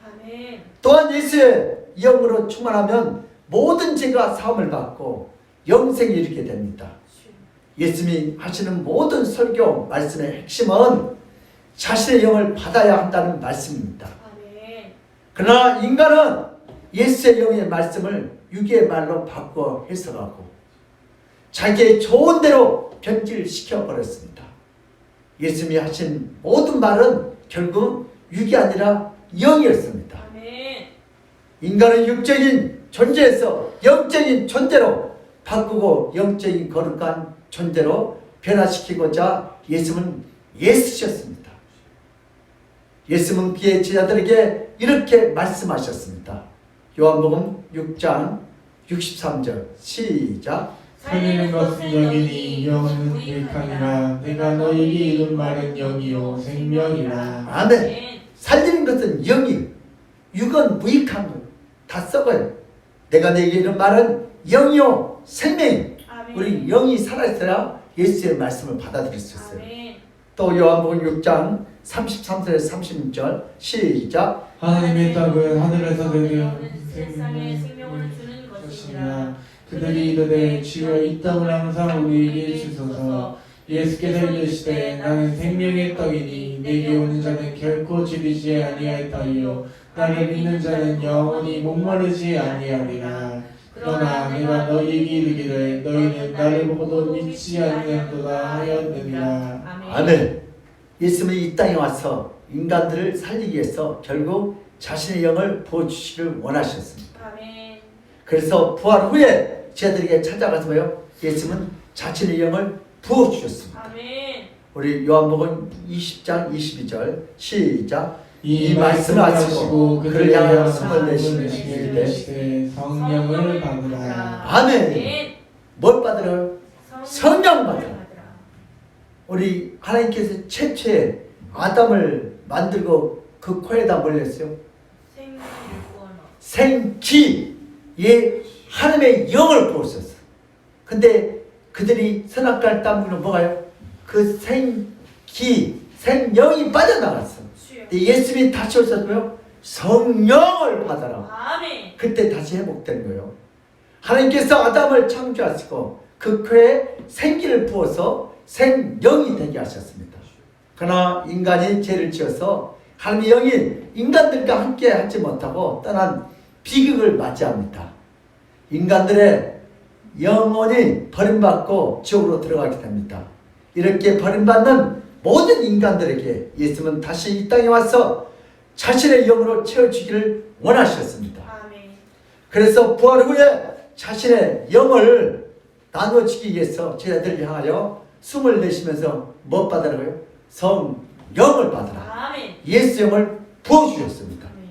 아멘. 또한 예수의 영으로 충만하면 모든 죄가 사함을 받고 영생에 이르게 됩니다. 예수님이 하시는 모든 설교 말씀의 핵심은 자신의 영을 받아야 한다는 말씀입니다. 아멘. 그러나 인간은 예수의 영의 말씀을 유기의 말로 바꿔 해석하고 자기의 좋은 대로 변질시켜 버렸습니다. 예수님이 하신 모든 말은 결국 육이 아니라 영이었습니다. 아멘. 인간은 육적인 존재에서 영적인 존재로 바꾸고 영적인 거룩한 존재로 변화시키고자 예수님은 애쓰셨습니다. 예수님은 그의 제자들에게 이렇게 말씀하셨습니다. 요한복음 6장 63절 시작. 살리는 것은 영이니 영은 무익하니라. 내가 너희에게 이른 말은 영이요 생명이라. 아멘. 살리는 것은 영이, 육은 무익한 것, 다 썩어요. 내가 너희에게 이른 말은 영이요 생명이. 아멘. 우리 영이 살아있어야 예수의 말씀을 받아들일 수 있어요. 아멘. 또 요한복음 6장 33절에서 36절 시작. 하나님의 떡은 하늘에서 내려온 세상에 생명을 생명을 주는 것이니라. 것이니라. 그들이 이르되 주여 이 떡을 항상 우리에게 주소서. 예수께서 이르시되 나는 생명의 떡이니 내게 오는 자는 결코 줄이지 아니할 터이요 나를 믿는 자는 영원히 목마르지 아니하리라. 그러나 내가 너희에게 이르기를 너희는 나를 보고도 믿지 아니하도다 하였느니라. 아멘. 예수님이 이 땅에 와서 인간들을 살리기 위해서 결국 자신의 영을 부어주시기를 원하셨습니다. 아멘. 그래서 부활 후에 저희들에게 찾아가서 뭐요? 예수님은 자신의 영을 부어주셨습니다. 아멘. 우리 요한복음 20장 22절 시작. 이 말씀을 하시고 그를 향하여 숨을 내쉬게 되시되 성령을 받으라. 아멘. 뭘 받으라요? 성령 받으라. 우리 하나님께서 최초에 아담을 만들고 그 코에다 뭘 냈어요? 생기에 하나님의 영을 부었었어. 근데 그들이 선악과를 따먹으면 뭐가요? 그 생기, 생령이 빠져나갔어. 근데 예수님이 다시 오셨어요. 성령을 받아라. 아멘. 그때 다시 회복된 거예요. 하나님께서 아담을 창조하시고 그 코에 생기를 부어서 생령이 되게 하셨습니다. 그러나 인간이 죄를 지어서 하나님의 영이 인간들과 함께 하지 못하고 떠난 비극을 맞이합니다. 인간들의 영혼이 버림받고 지옥으로 들어가게 됩니다. 이렇게 버림받는 모든 인간들에게 예수님은 다시 이 땅에 와서 자신의 영으로 채워주기를 원하셨습니다. 아멘. 그래서 부활 후에 자신의 영을 나눠주기 위해서 저희들을 향하여 숨을 내쉬면서 뭐 받으라고요? 성령을 받으라. 아멘. 예수 영을 부어주셨습니다. 아멘.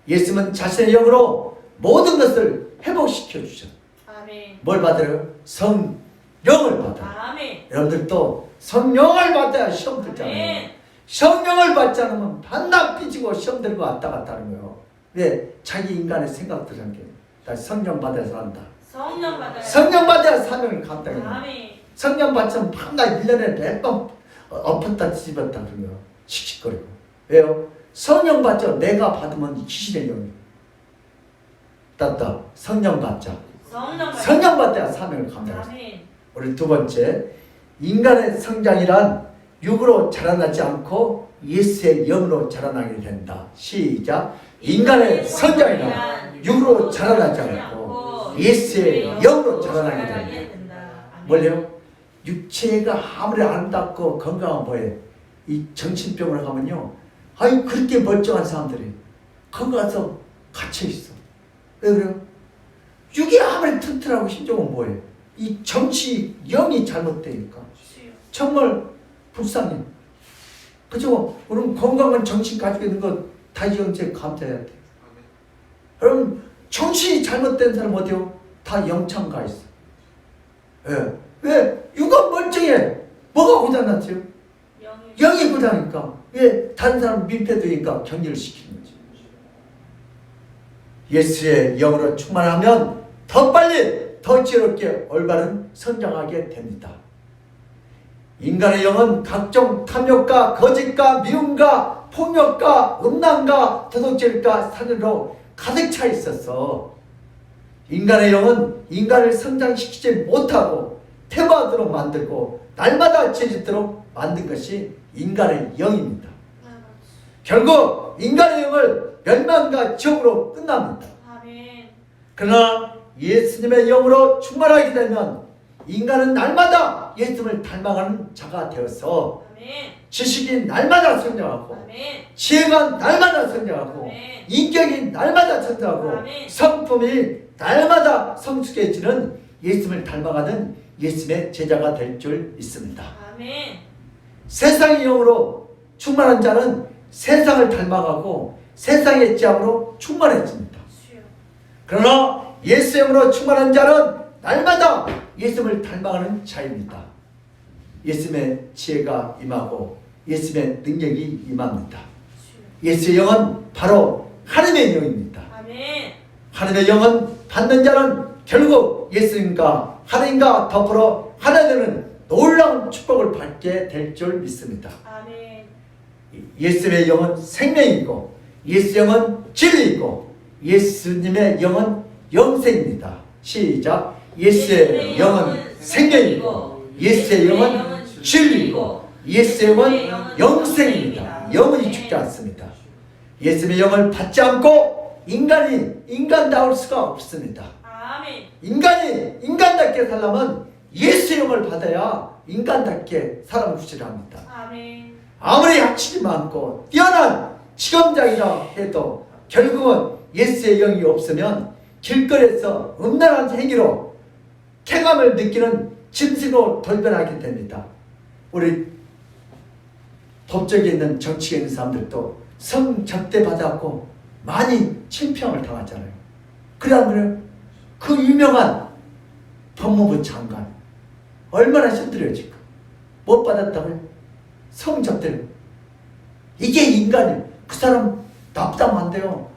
예수님은 자신의 영으로 모든 것을 회복시켜 주셨다. 아멘. 뭘 받으라고요? 성령을 받아라. 아멘. 여러분들도 성령을 받아야 시험 들잖아요. 아멘. 성령을 받지 않으면 반납 삐지고 시험 들고 왔다 갔다 하는 거예요. 왜? 자기 인간의 생각들 한 게. 성령 받아서 한다. 성령 받아요. 성령 받아야 사명을 감당해요. 아멘. 성령 받으면 밤낮 1년에 몇 번 엎었다 뒤집었다 그러면 씩씩거리고. 왜요? 성령 받죠. 내가 받으면 귀신의 영이 땄다. 성령 받자. 성령 받아야 사명을 감당해요. 아멘. 우리 두 번째, 인간의 성장이란 육으로 자라나지 않고 예수의 영으로 자라나게 된다. 시작. 인간의 성장이란 육으로 자라나지 않고 예수의 영으로 자라나게 된다. 뭘요? 육체가 아무리 아름답고 건강한 뭐예요? 이 정신병을 가면요, 아니 그렇게 멀쩡한 사람들이 거기 가서 갇혀 있어. 왜 그래요? 육이 아무리 튼튼하고 신종은 뭐예요? 이 정치 영이 잘못되니까 정말 불쌍해. 그죠? 그럼 건강한 정신 가지고 있는 거 다 영체 감사해야 돼. 그럼 정신이 잘못된 사람 어디요? 다 영창 가 있어. 예. 왜? 육은 멀쩡해. 뭐가 고장났지요? 영이 고장이니까. 왜? 다른 사람 민폐되니까 격리를 시키는 거지. 예수의 영으로 충만하면 더 빨리 더 지혜롭게 올바른 성장하게 됩니다. 인간의 영은 각종 탐욕과 거짓과 미움과 폭력과 음란과 도둑질과 살인으로 가득 차 있었어. 인간의 영은 인간을 성장시키지 못하고 퇴보하도록 만들고 날마다 죄짓도록 만든 것이 인간의 영입니다. 결국 인간의 영을 멸망과 지옥으로 끝납니다. 그러나 예수님의 영으로 충만하게 되면 인간은 날마다 예수님을 닮아가는 자가 되어서 지식이 날마다 성장하고 지혜가 날마다 성장하고 인격이 날마다 성장하고 성품이 날마다 성숙해지는 예수님을 닮아가는 예수님의 제자가 될 줄 믿습니다. 세상의 영으로 충만한 자는 세상을 닮아가고 세상의 지향으로 충만해집니다. 그러나 예수의 영으로 충만한 자는 날마다 예수님을 닮아가는 자입니다. 예수님의 지혜가 임하고 예수님의 능력이 임합니다. 예수의 영은 바로 하나님의 영입니다. 하나님의 영은 받는 자는 결국 예수님과 하나님과 더불어 하나 되는 놀라운 축복을 받게 될 줄 믿습니다. 예수님의 영은 생명이고 예수의 영은 진리이고 예수님의 영은 영생입니다. 시작. 예수의 영은 생명이고 예수의 영은 진리고 예수의 영은 영생입니다. 영원히 죽지 않습니다. 예수의 영을 받지 않고 인간이 인간다울 수가 없습니다. 아멘. 인간이 인간답게 살려면 예수의 영을 받아야 인간답게 살아보시라 합니다. 아멘. 아무리 학식이 많고 뛰어난 지검장이라 해도 결국은 예수의 영이 없으면 길거리에서 음란한 행위로 쾌감을 느끼는 짐승으로 돌변하게 됩니다. 우리 법조계에 있는 정치에 있는 사람들도 성접대 받았고 많이 침평을 당하잖아요. 그래 안 그래요? 그 유명한 법무부 장관 얼마나 힘들어요 지금. 못 받았다고요? 성접대를. 이게 인간이에요. 그 사람 나쁘다면 안 돼요.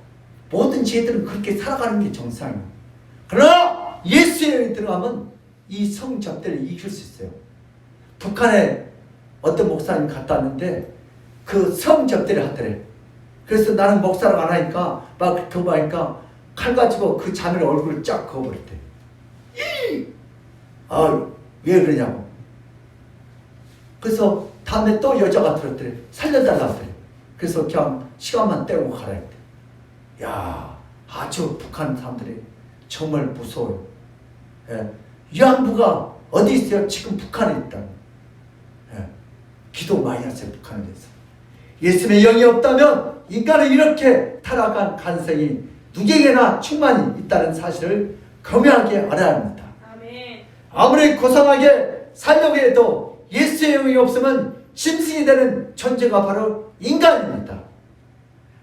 모든 죄들은 그렇게 살아가는 게 정상이에요. 그러나 예수의 영이 들어가면 이 성접대를 이길 수 있어요. 북한에 어떤 목사님 갔다 왔는데 그 성접대를 하더래. 그래서 나는 목사를 안 하니까 막 교부하니까 칼 가지고 그 자매의 얼굴을 쫙 그어버렸대. 아, 왜 그러냐고. 그래서 다음에 또 여자가 들었더래. 살려달라 하더래. 그래서 그냥 시간만 때우고 가라 했대. 야, 아주 북한 사람들이 정말 무서워요. 예. 위안부가 어디 있어요? 지금 북한에 있다. 예. 기도 많이 하세요. 북한에 대해서. 예수의 영이 없다면 인간은 이렇게 타락한 가능성이 누구에게나 충만히 있다는 사실을 겸허하게 알아야 합니다. 아멘. 아무리 고상하게 살려고 해도 예수의 영이 없으면 짐승이 되는 존재가 바로 인간입니다.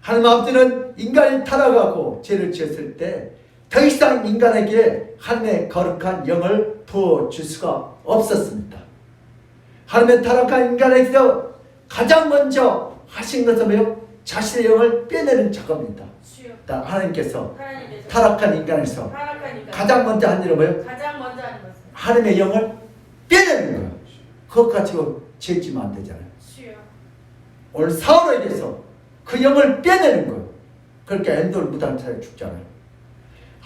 하나님 아버지는 인간이 타락하고 죄를 지었을 때 더 이상 인간에게 하나님의 거룩한 영을 부어줄 수가 없었습니다. 하나님의 타락한 인간에게서 가장 먼저 하신 것은 뭐요? 자신의 영을 빼내는 작업입니다. 하나님께서 타락한 인간에서 가장 먼저 한 일은 뭐예요? 가장 먼저 하는 것은 하나님의 영을 빼내는 거예요. 그것 가지고 죄지면 안 되잖아요. 오늘 사울에게서 그 영을 빼내는 거예요. 그러니까 엔돌 무당차에 죽잖아요.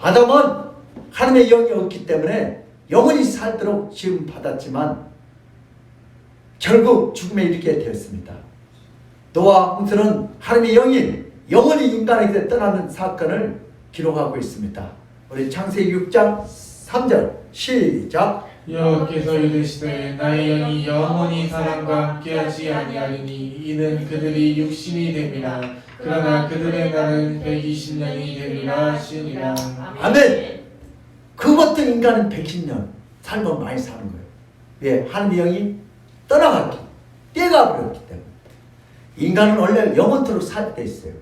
아담은 하나님의 영이 없기 때문에 영원히 살도록 지음 받았지만 결국 죽음에 이르게 되었습니다. 노아 홍수는 하나님의 영이 영원히 인간에게 떠나는 사건을 기록하고 있습니다. 우리 창세기 6장 3절 시작. 여호와께서 이르시되 나의 영이 영원히 사람과 함께하지 아니하리니 이는 그들이 육신이 됨이라. 그러나 그들의 날은 120년이 되리라 하시니라. 아멘. 그것도 인간은 110년 살면 많이 사는 거예요. 왜? 하나님의 영이 떠나갔기, 떼가버렸기 때문에. 인간은 원래 영원토록 살 때 있어요.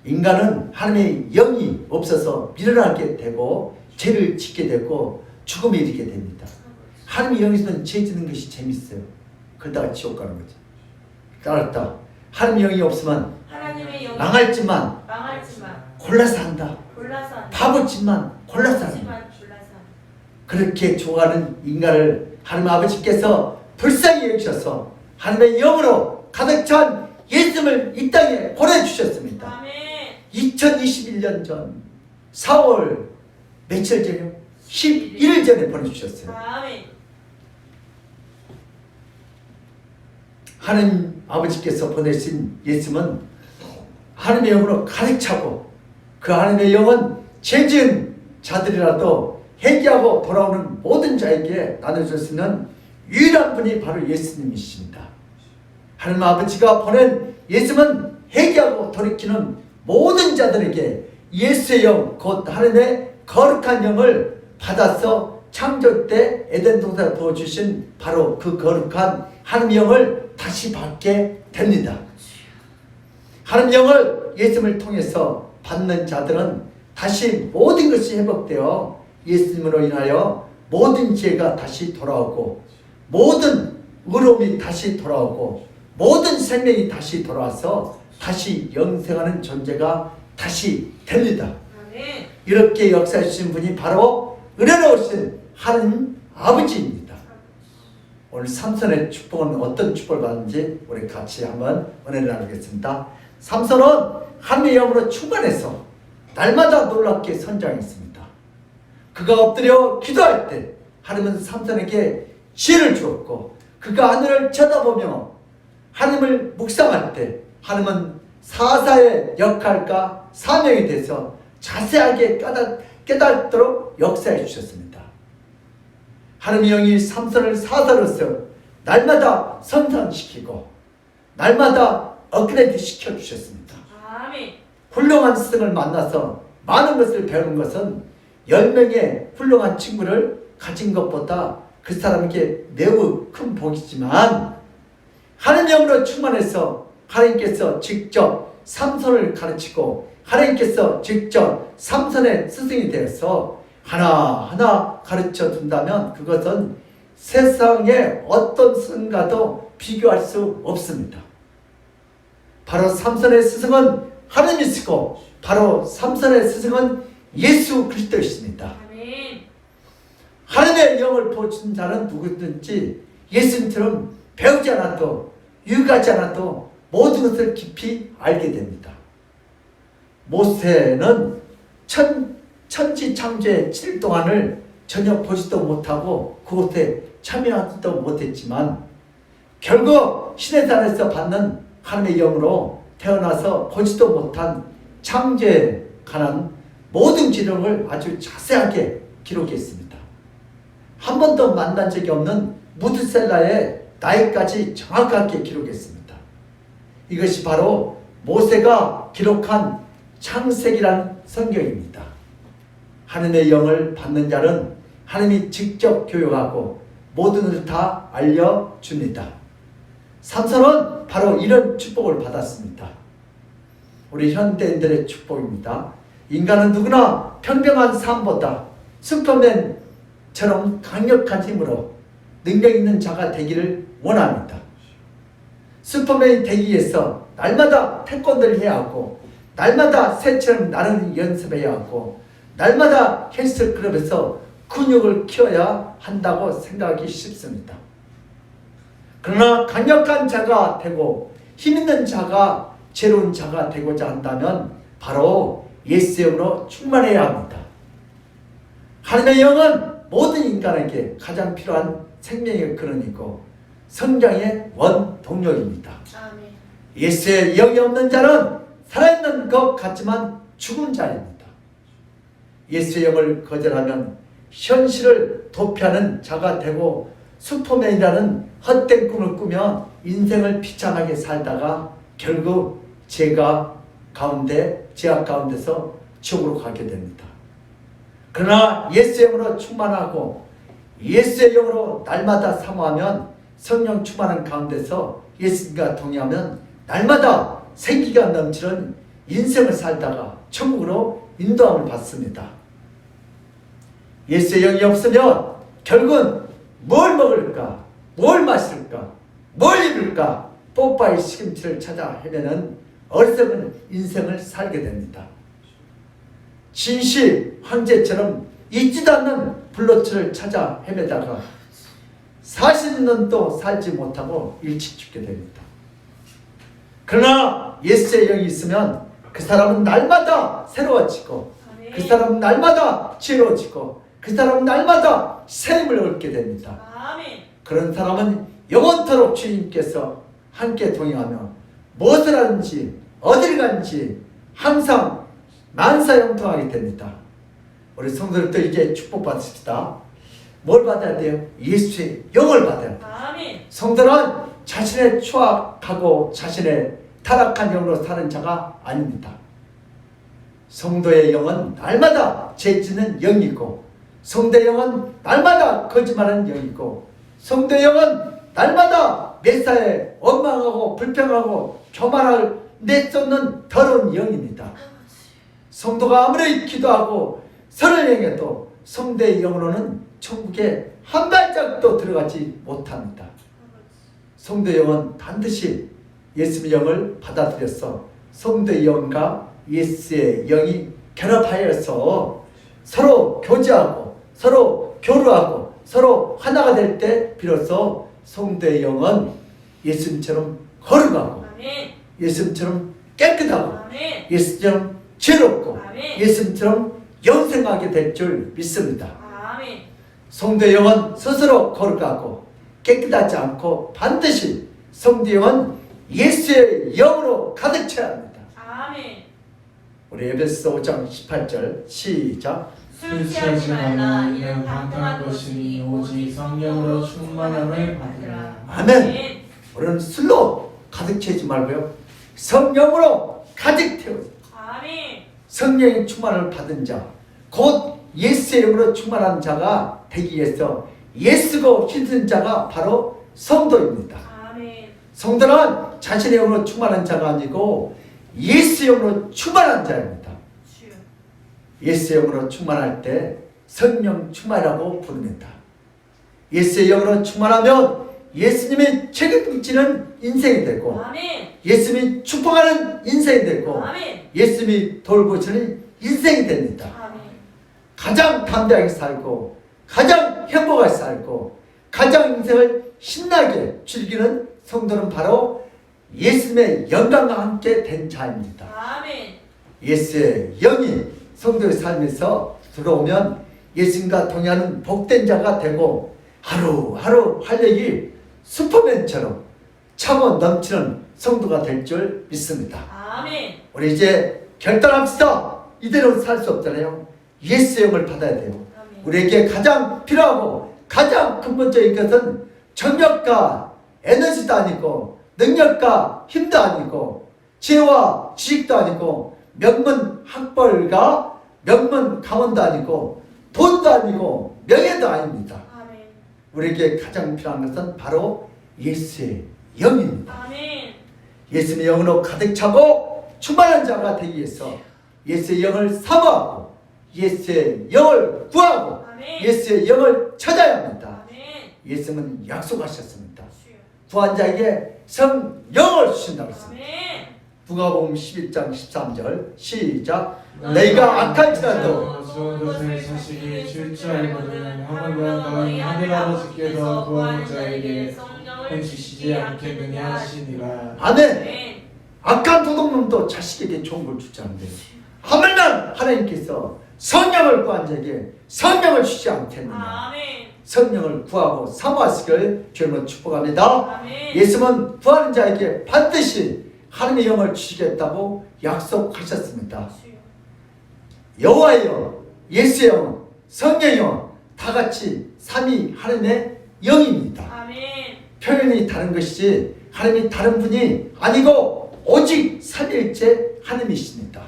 인간은 하나님의 영이 없어서 밀어나게 되고 죄를 짓게 되고 죽음에 이르게 됩니다. 하나님의 영이 있으면 죄 짓는 것이 재밌어요. 그러다가 지옥 가는 거죠. 알았다. 하나님의 영이 없으면 망할 짓만 골라서 한다. 바보 짓만 골라서 한다. 그렇게 좋아하는 인간을 하나님 아버지께서 불쌍히 여기셔서 하나님의 영으로 가득 찬 예수님을 이 땅에 보내주셨습니다. 2021년 전 4월 며칠 전이요? 11일 전에 보내주셨어요. 하나님 아버지께서 보내신 예수님은 하나님의 영으로 가득 차고 그 하나님의 영은 죄 지은 자들이라도 회개하고 돌아오는 모든 자에게 나눠줄 수 있는 유일한 분이 바로 예수님이십니다. 하나님 아버지가 보낸 예수님은 회개하고 돌이키는 모든 자들에게 예수의 영, 곧 하나님의 거룩한 영을 받아서 창조 때 에덴 동산에 부어주신 바로 그 거룩한 하나님의 영을 다시 받게 됩니다. 하나님의 영을 예수님을 통해서 받는 자들은 다시 모든 것이 회복되어 예수님으로 인하여 모든 죄가 다시 돌아오고 모든 의로움이 다시 돌아오고 모든 생명이 다시 돌아와서 다시 영생하는 존재가 다시 됩니다. 이렇게 역사해 주신 분이 바로 은혜로우신 하나님 아버지입니다. 오늘 삼손의 축복은 어떤 축복을 받는지 우리 같이 한번 은혜를 나누겠습니다. 삼손은 하나님의 영으로 충만해서 날마다 놀랍게 성장했습니다. 그가 엎드려 기도할 때 하나님은 삼손에게 지혜를 주었고, 그가 하늘을 쳐다보며 하나님을 묵상할 때 하나님은 사사의 역할과 사명에 대해서 자세하게 깨닫도록 역사해 주셨습니다. 하나님의 영이 삼손을 사사로서 날마다 선선시키고 날마다 업그레이드 시켜주셨습니다. 아멘. 훌륭한 스승을 만나서 많은 것을 배우는 것은 10명의 훌륭한 친구를 가진 것보다 그 사람에게 매우 큰 복이지만, 하나님의 영으로 충만해서 하나님께서 직접 삼손을 가르치고 하나님께서 직접 삼손의 스승이 되어서 하나하나 가르쳐 준다면 그것은 세상의 어떤 스승과도 비교할 수 없습니다. 바로 삼손의 스승은 하나님이시고 바로 삼손의 스승은 예수 그리스도이십니다. 아멘. 하나님의 영을 보신 자는 누구든지 예수님처럼 배우지 않아도 유익하지 않아도 모든 것을 깊이 알게 됩니다. 모세는 천지 창조의 7일 동안을 전혀 보지도 못하고 그곳에 참여하지도 못했지만 결국 시내산에서 받는 하나님의 영으로 태어나서 보지도 못한 창조에 관한 모든 기록을 아주 자세하게 기록했습니다. 한 번도 만난 적이 없는 무드셀라의 나이까지 정확하게 기록했습니다. 이것이 바로 모세가 기록한 창세기라는 성경입니다. 하나님의 영을 받는 자는 하나님이 직접 교육하고 모든 것을 다 알려줍니다. 삼손은 바로 이런 축복을 받았습니다. 우리 현대인들의 축복입니다. 인간은 누구나 평범한 삶보다 슈퍼맨처럼 강력한 힘으로 능력 있는 자가 되기를 원합니다. 슈퍼맨이 되기 위해서 날마다 태권도를 해야 하고 날마다 새처럼 나르는 연습해야 하고 날마다 헬스클럽에서 근육을 키워야 한다고 생각하기 쉽습니다. 그러나 강력한 자가 되고 힘있는 자가 새로운 자가 되고자 한다면 바로 예수의 영으로 충만해야 합니다. 하나님의 영은 모든 인간에게 가장 필요한 생명의 근원이고 성장의 원동력입니다. 아멘. 예수의 영이 없는 자는 살아있는 것 같지만 죽은 자입니다. 예수의 영을 거절하면 현실을 도피하는 자가 되고 슈퍼맨이라는 헛된 꿈을 꾸며 인생을 비참하게 살다가 결국 죄악 가운데서 지옥으로 가게 됩니다. 그러나 예수의 영으로 충만하고 예수의 영으로 날마다 사모하면 성령 충만한 가운데서 예수님과 동의하면 날마다 생기가 넘치는 인생을 살다가 천국으로 인도함을 받습니다. 예수의 영이 없으면 결국은 뭘 먹을까, 뭘 마실까, 뭘 입을까 뽀빠이 시금치를 찾아 헤매는 어리석은 인생을 살게 됩니다. 진시 황제처럼 잊지도 않는 블루츠를 찾아 헤매다가 40년도 살지 못하고 일찍 죽게 됩니다. 그러나 예수의 영이 있으면 그 사람은 날마다 새로워지고 그 사람은 날마다 지혜로워지고 그 사람은 날마다 새 힘을 얻게 됩니다. 아멘. 그런 사람은 영원토록 주님께서 함께 동행하며 무엇을 하는지 어디를 가는지 항상 만사형통하게 됩니다. 우리 성도들도 이제 축복받읍시다. 뭘 받아야 돼요? 예수의 영을 받아야 돼요. 아멘. 성도는 자신의 추악하고 자신의 타락한 영으로 사는 자가 아닙니다. 성도의 영은 날마다 죄짓는 영이고 성도의 영은 날마다 거짓말하는 영이고 성도의 영은 날마다 매사에 원망하고 불평하고 교만을 내쫓는 더러운 영입니다. 성도가 아무리 기도하고 선을 행해도 성도의 영으로는 천국에 한 발짝도 들어가지 못합니다. 성도의 영은 반드시 예수의 영을 받아들여서 성도의 영과 예수의 영이 결합하여서 서로 교제하고 서로 교류하고 서로 하나가 될 때 비로소 성도의 영은 예수님처럼 거룩하고 예수님처럼 깨끗하고 예수님처럼 지혜롭고 예수님처럼 영생하게 될 줄 믿습니다. 아멘. 성도의 영은 스스로 거룩하고 깨끗하지 않고 반드시 성도의 영은 예수의 영으로 가득 차야 합니다. 아멘. 우리 에베소 5장 18절 시작. 술 취하지 말라. 이는 방탕한 것이니 오직 성령으로 충만함을 받으라. 아멘. 우리는 술로 가득 채지 말고요, 성령으로 가득 태우세요. 아멘. 성령의 충만을 받은 자, 곧 예수의 영으로 충만한 자가 되기 위해서 예수고 힘든 자가 바로 성도입니다. 아멘. 성도는 자신의 영으로 충만한 자가 아니고 예수의 영으로 충만한 자입니다. 주여. 예수의 영으로 충만할 때 성령 충만이라고 부릅니다. 예수의 영으로 충만하면 예수님이 책임지는 인생이 되고, 아멘. 예수님이 축복하는 인생이 되고, 아멘. 예수님이 돌보시는 인생이 됩니다. 아멘. 가장 담대하게 살고, 가장 행복하게 살고, 가장 인생을 신나게 즐기는 성도는 바로 예수님의 영광과 함께 된 자입니다. 아멘. 예수의 영이 성도의 삶에서 들어오면 예수님과 동행하는 복된 자가 되고, 하루하루 활력이 슈퍼맨처럼 차고 넘치는 성도가 될 줄 믿습니다. 아멘. 우리 이제 결단합시다. 이대로 살 수 없잖아요. 예수의 영을 받아야 돼요. 아멘. 우리에게 가장 필요하고 가장 근본적인 것은 정력과 에너지도 아니고, 능력과 힘도 아니고, 지혜와 지식도 아니고, 명문 학벌과 명문 강원도 아니고, 돈도 아니고, 명예도 아닙니다. 아멘. 우리에게 가장 필요한 것은 바로 예수의 영입니다. 아멘. 예수의 영으로 가득 차고 충만한 자가 되기 위해서 예수의 영을 사모하고 예수의 영을 구하고 아멘. 예수의 영을 찾아야 합니다. 아멘. 예수님은 약속하셨습니다. 주여. 구한 자에게 성령을 주신다고 했습니다. 아멘. 누가복음 11장 13절 시작. 내가 악할지라도 좋은 것을 자식이 줄 줄 알거든 하물며 너희 하늘아버지께서 구하는 자에게 성령을 주시지 않겠느냐 하시니라. 아멘. 아멘. 악한 도둑놈도 자식에게 좋은 걸 주지 않는데 하물며 하나님께서 성령을 구한 자에게 성령을 주지 않겠느냐. 아멘. 성령을 구하고 사모하시길 주님은 축복합니다. 아멘. 예수님은 구하는 자에게 반드시 하나님의 영을 주시겠다고 약속하셨습니다. 주여. 여호와의 영, 예수의 영, 성령의 영, 다 같이 삼위 하나님의 영입니다. 아멘. 표현이 다른 것이지 하나님이 다른 분이 아니고 오직 삼위일체 하나님이십니다.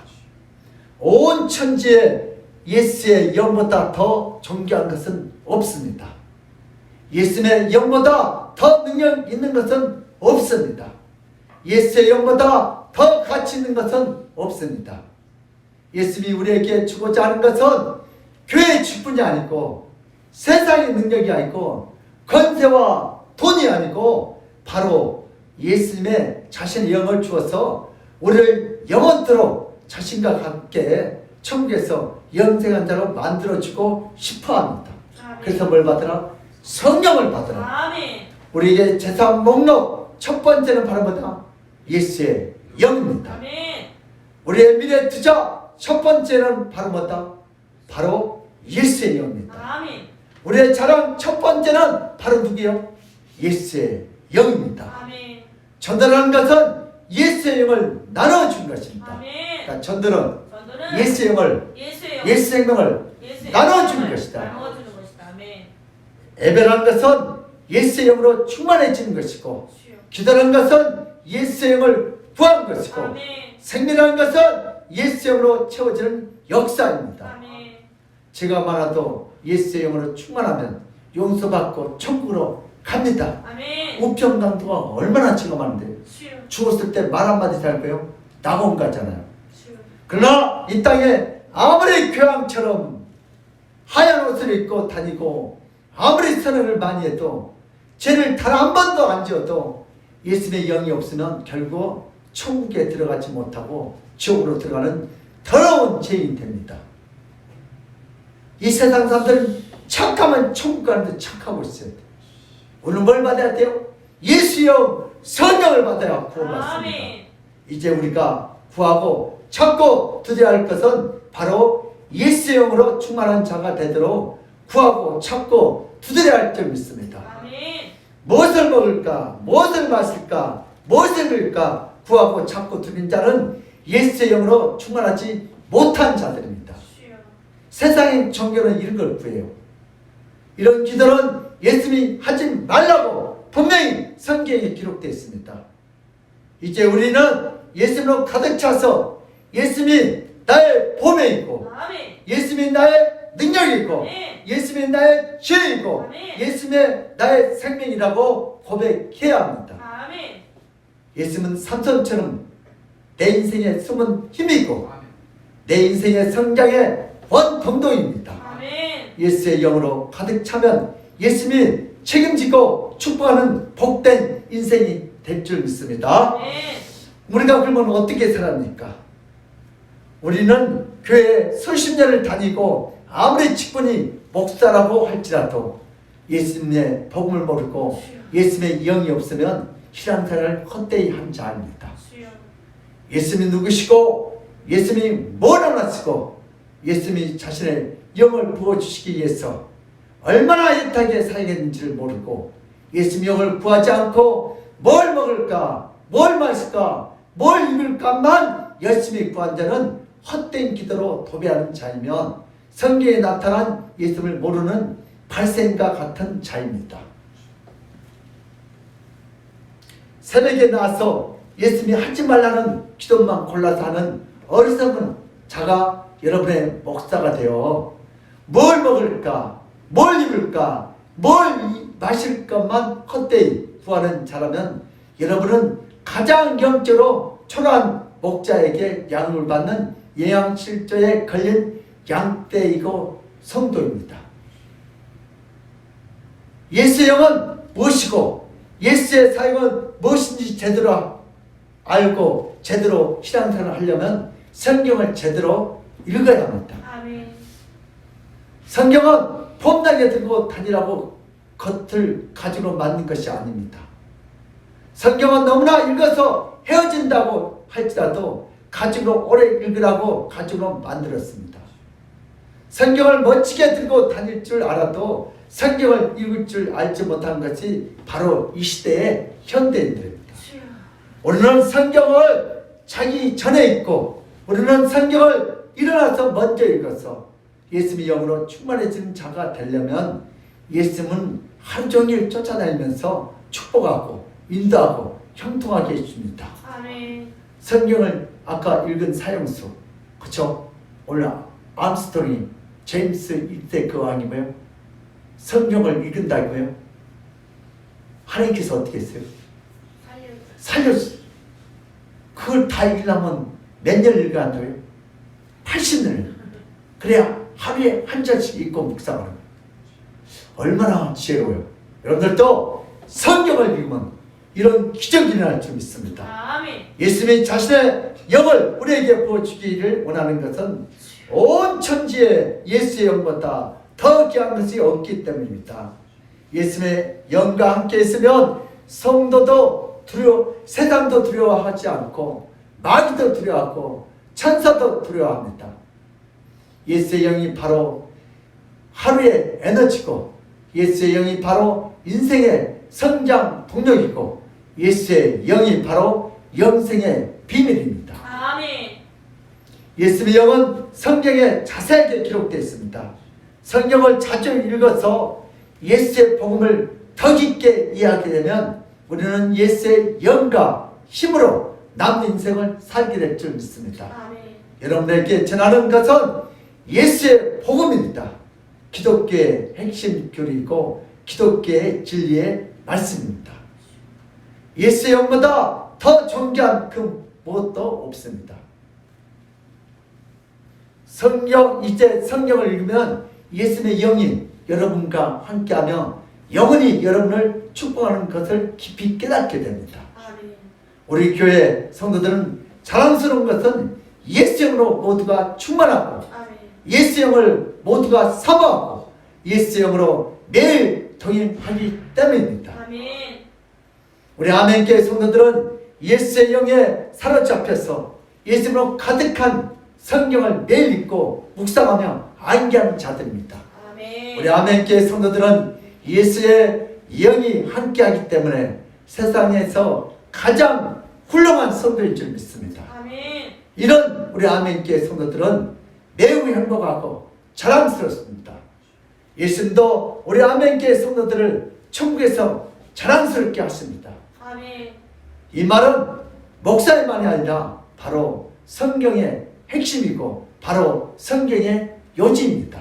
온 천지에 예수의 영보다 더 존귀한 것은 없습니다. 예수의 영보다 더 능력 있는 것은 없습니다. 예수의 영보다 더 가치 있는 것은 없습니다. 예수님이 우리에게 주고자 하는 것은 교회의 직분이 아니고 세상의 능력이 아니고 권세와 돈이 아니고 바로 예수님의 자신의 영을 주어서 우리를 영원토록 자신과 함께 천국에서 영생한 자로 만들어주고 싶어합니다. 아멘. 그래서 뭘 받으라? 성령을 받으라. 아멘. 우리에게 재산 목록 첫 번째는 바로 뭐다? 예수의 영입니다. 아멘. 우리의 미래 투자 첫 번째는 바로 뭐다? 바로 예수의 영입니다. 아멘. 우리의 자랑 첫 번째는 바로 누구요? 예수의 영입니다. 아멘. 전도라는 것은 예수의 영을 나눠준 것입니다. 아멘. 그러니까 전도는 전도는 예수의 영을, 예수의 영. 예수 생명을 예수의 나눠주는 영을 것이다. 나눠주는 것이다. 아멘. 예배라는 것은 예수의 영으로 충만해지는 것이고, 주여. 기도라는 것은 예수의 영을 구하는 것이고, 아멘. 생명이라는 것은 예수의 영으로 채워지는 역사입니다. 아멘. 제가 많아도 예수의 영으로 충만하면 용서받고 천국으로 갑니다. 아멘. 우편강도가 얼마나 제가 많은데 주여. 죽었을 때 말 한마디 할까요? 낙원 가잖아요. 주여. 그러나 이 땅에 아무리 교황처럼 하얀 옷을 입고 다니고 아무리 선행을 많이 해도 죄를 단 한 번도 안 지어도 예수의 영이 없으면 결국 천국에 들어가지 못하고 지옥으로 들어가는 더러운 죄인 됩니다. 이 세상 사람들은 착하면 천국 가는데 착하고 있어야 돼요. 오늘 뭘 받아야 돼요? 예수의 영, 성령을 받아야 구원받습니다. 아멘. 이제 우리가 구하고 찾고 드려야 할 것은 바로 예수의 영으로 충만한 자가 되도록 구하고 찾고 두드려야 할 줄 믿습니다. 아멘. 무엇을 먹을까? 무엇을 마실까? 무엇을 빌까? 구하고 찾고 두드린 자는 예수의 영으로 충만하지 못한 자들입니다. 주여. 세상의 종교는 이런 걸 구해요. 이런 기도는 예수님이 하지 말라고 분명히 성경에 기록되어 있습니다. 이제 우리는 예수님으로 가득 차서 예수님이 나의 보배이고 아멘. 예수님이 나의 능력이고 네. 예수님이 나의 지혜이고 아멘. 예수님이 나의 생명이라고 고백해야 합니다. 아멘. 예수님은 삼손처럼 내 인생의 숨은 힘이고 내 인생의 성장의 원동력입니다. 아멘. 예수의 영으로 가득 차면 예수님이 책임지고 축복하는 복된 인생이 될 줄 믿습니다. 아멘. 우리가 그러면 어떻게 살합니까? 우리는 교회 수십 년을 다니고 아무리 직분이 목사라고 할지라도 예수님의 복음을 모르고 예수님의 영이 없으면 신앙생활을 헛되이 한 자입니다. 주여. 예수님이 누구시고 예수님이 뭘 원하시고 예수님이 자신의 영을 부어주시기 위해서 얼마나 애타게 살겠는지를 모르고 예수님 영을 구하지 않고 뭘 먹을까 뭘 마실까 뭘 입을까만 열심히 구한 자는 헛된 기도로 도배하는 자이면 성경에 나타난 예수님을 모르는 발생과 같은 자입니다. 새벽에 나와서 예수님이 하지 말라는 기도만 골라서 하는 어리석은 자가 여러분의 목사가 되어 뭘 먹을까 뭘 입을까 뭘 마실 것만 헛되이 구하는 자라면 여러분은 가장 영적으로 초라한 목자에게 양육을 받는 영양실조에 걸린 양떼이고 성도입니다. 예수의 영은 무엇이고 예수의 사역은 무엇인지 제대로 알고 제대로 신앙생활을 하려면 성경을 제대로 읽어야 합니다. 아멘. 성경은 폼나게 들고 다니라고 겉을 가지고 만든 것이 아닙니다. 성경은 너무나 읽어서 헤어진다고 할지라도 가지고 오래 읽으라고 가지고 만들었습니다. 성경을 멋지게 들고 다닐 줄 알아도 성경을 읽을 줄 알지 못한 것이 바로 이 시대의 현대인들입니다. 주여. 우리는 성경을 자기 전에 읽고 우리는 성경을 일어나서 먼저 읽어서 예수님의 영으로 충만해지는 자가 되려면 예수님은 하루 종일 쫓아다니면서 축복하고 인도하고 형통하게 해줍니다. 아멘. 성경을 아까 읽은 사형수 그쵸? 오늘 암스트롱이 제임스 1세 그 왕이 뭐예요? 성경을 읽은다고요? 하나님께서 어떻게 했어요? 살려주세요. 그걸 다 읽으려면 몇 년을 읽어야 돼요? 80년을. 그래야 하루에 한 절씩 읽고 묵상하는 거예요. 얼마나 지혜로워요. 여러분들도 성경을 읽으면 이런 기적이 일어날 줄 믿습니다. 아멘. 예수님이 자신의 영을 우리에게 부어주기를 원하는 것은 온 천지에 예수의 영보다 더 귀한 것이 없기 때문입니다. 예수님의 영과 함께 있으면 성도도 세상도 두려워하지 않고 마귀도 두려워하고 천사도 두려워합니다. 예수의 영이 바로 하루의 에너지고 예수의 영이 바로 인생의 성장 동력이고 예수의 영이 바로 영생의 비밀입니다. 아멘. 예수의 영은 성경에 자세하게 기록되어 있습니다. 성경을 자주 읽어서 예수의 복음을 더 깊게 이해하게 되면 우리는 예수의 영과 힘으로 남은 인생을 살게 될 줄 믿습니다. 아멘. 여러분들에게 전하는 것은 예수의 복음입니다. 기독교의 핵심 교리이고 기독교의 진리의 말씀입니다. 예수의 영보다 더 존귀한 그 무엇도 없습니다. 이제 성경을 읽으면 예수님의 영이 여러분과 함께하며 영원히 여러분을 축복하는 것을 깊이 깨닫게 됩니다. 아멘. 우리 교회 성도들은 자랑스러운 것은 예수 영으로 모두가 충만하고 아멘. 예수 영을 모두가 사모하고 예수 영으로 매일 동행하기 때문입니다. 아멘. 우리 아멘교회 성도들은 예수의 영에 사로잡혀서 예수님으로 가득한 성경을 매일 읽고 묵상하며 암기하는 자들입니다. 아멘. 우리 아멘교회 성도들은 예수의 영이 함께하기 때문에 세상에서 가장 훌륭한 성도인 줄 믿습니다. 아멘. 이런 우리 아멘교회 성도들은 매우 행복하고 자랑스럽습니다. 예수님도 우리 아멘교회 성도들을 천국에서 자랑스럽게 하십니다. 아멘. 이 말은 목사의 말이 아니라 바로 성경의 핵심이고 바로 성경의 요지입니다.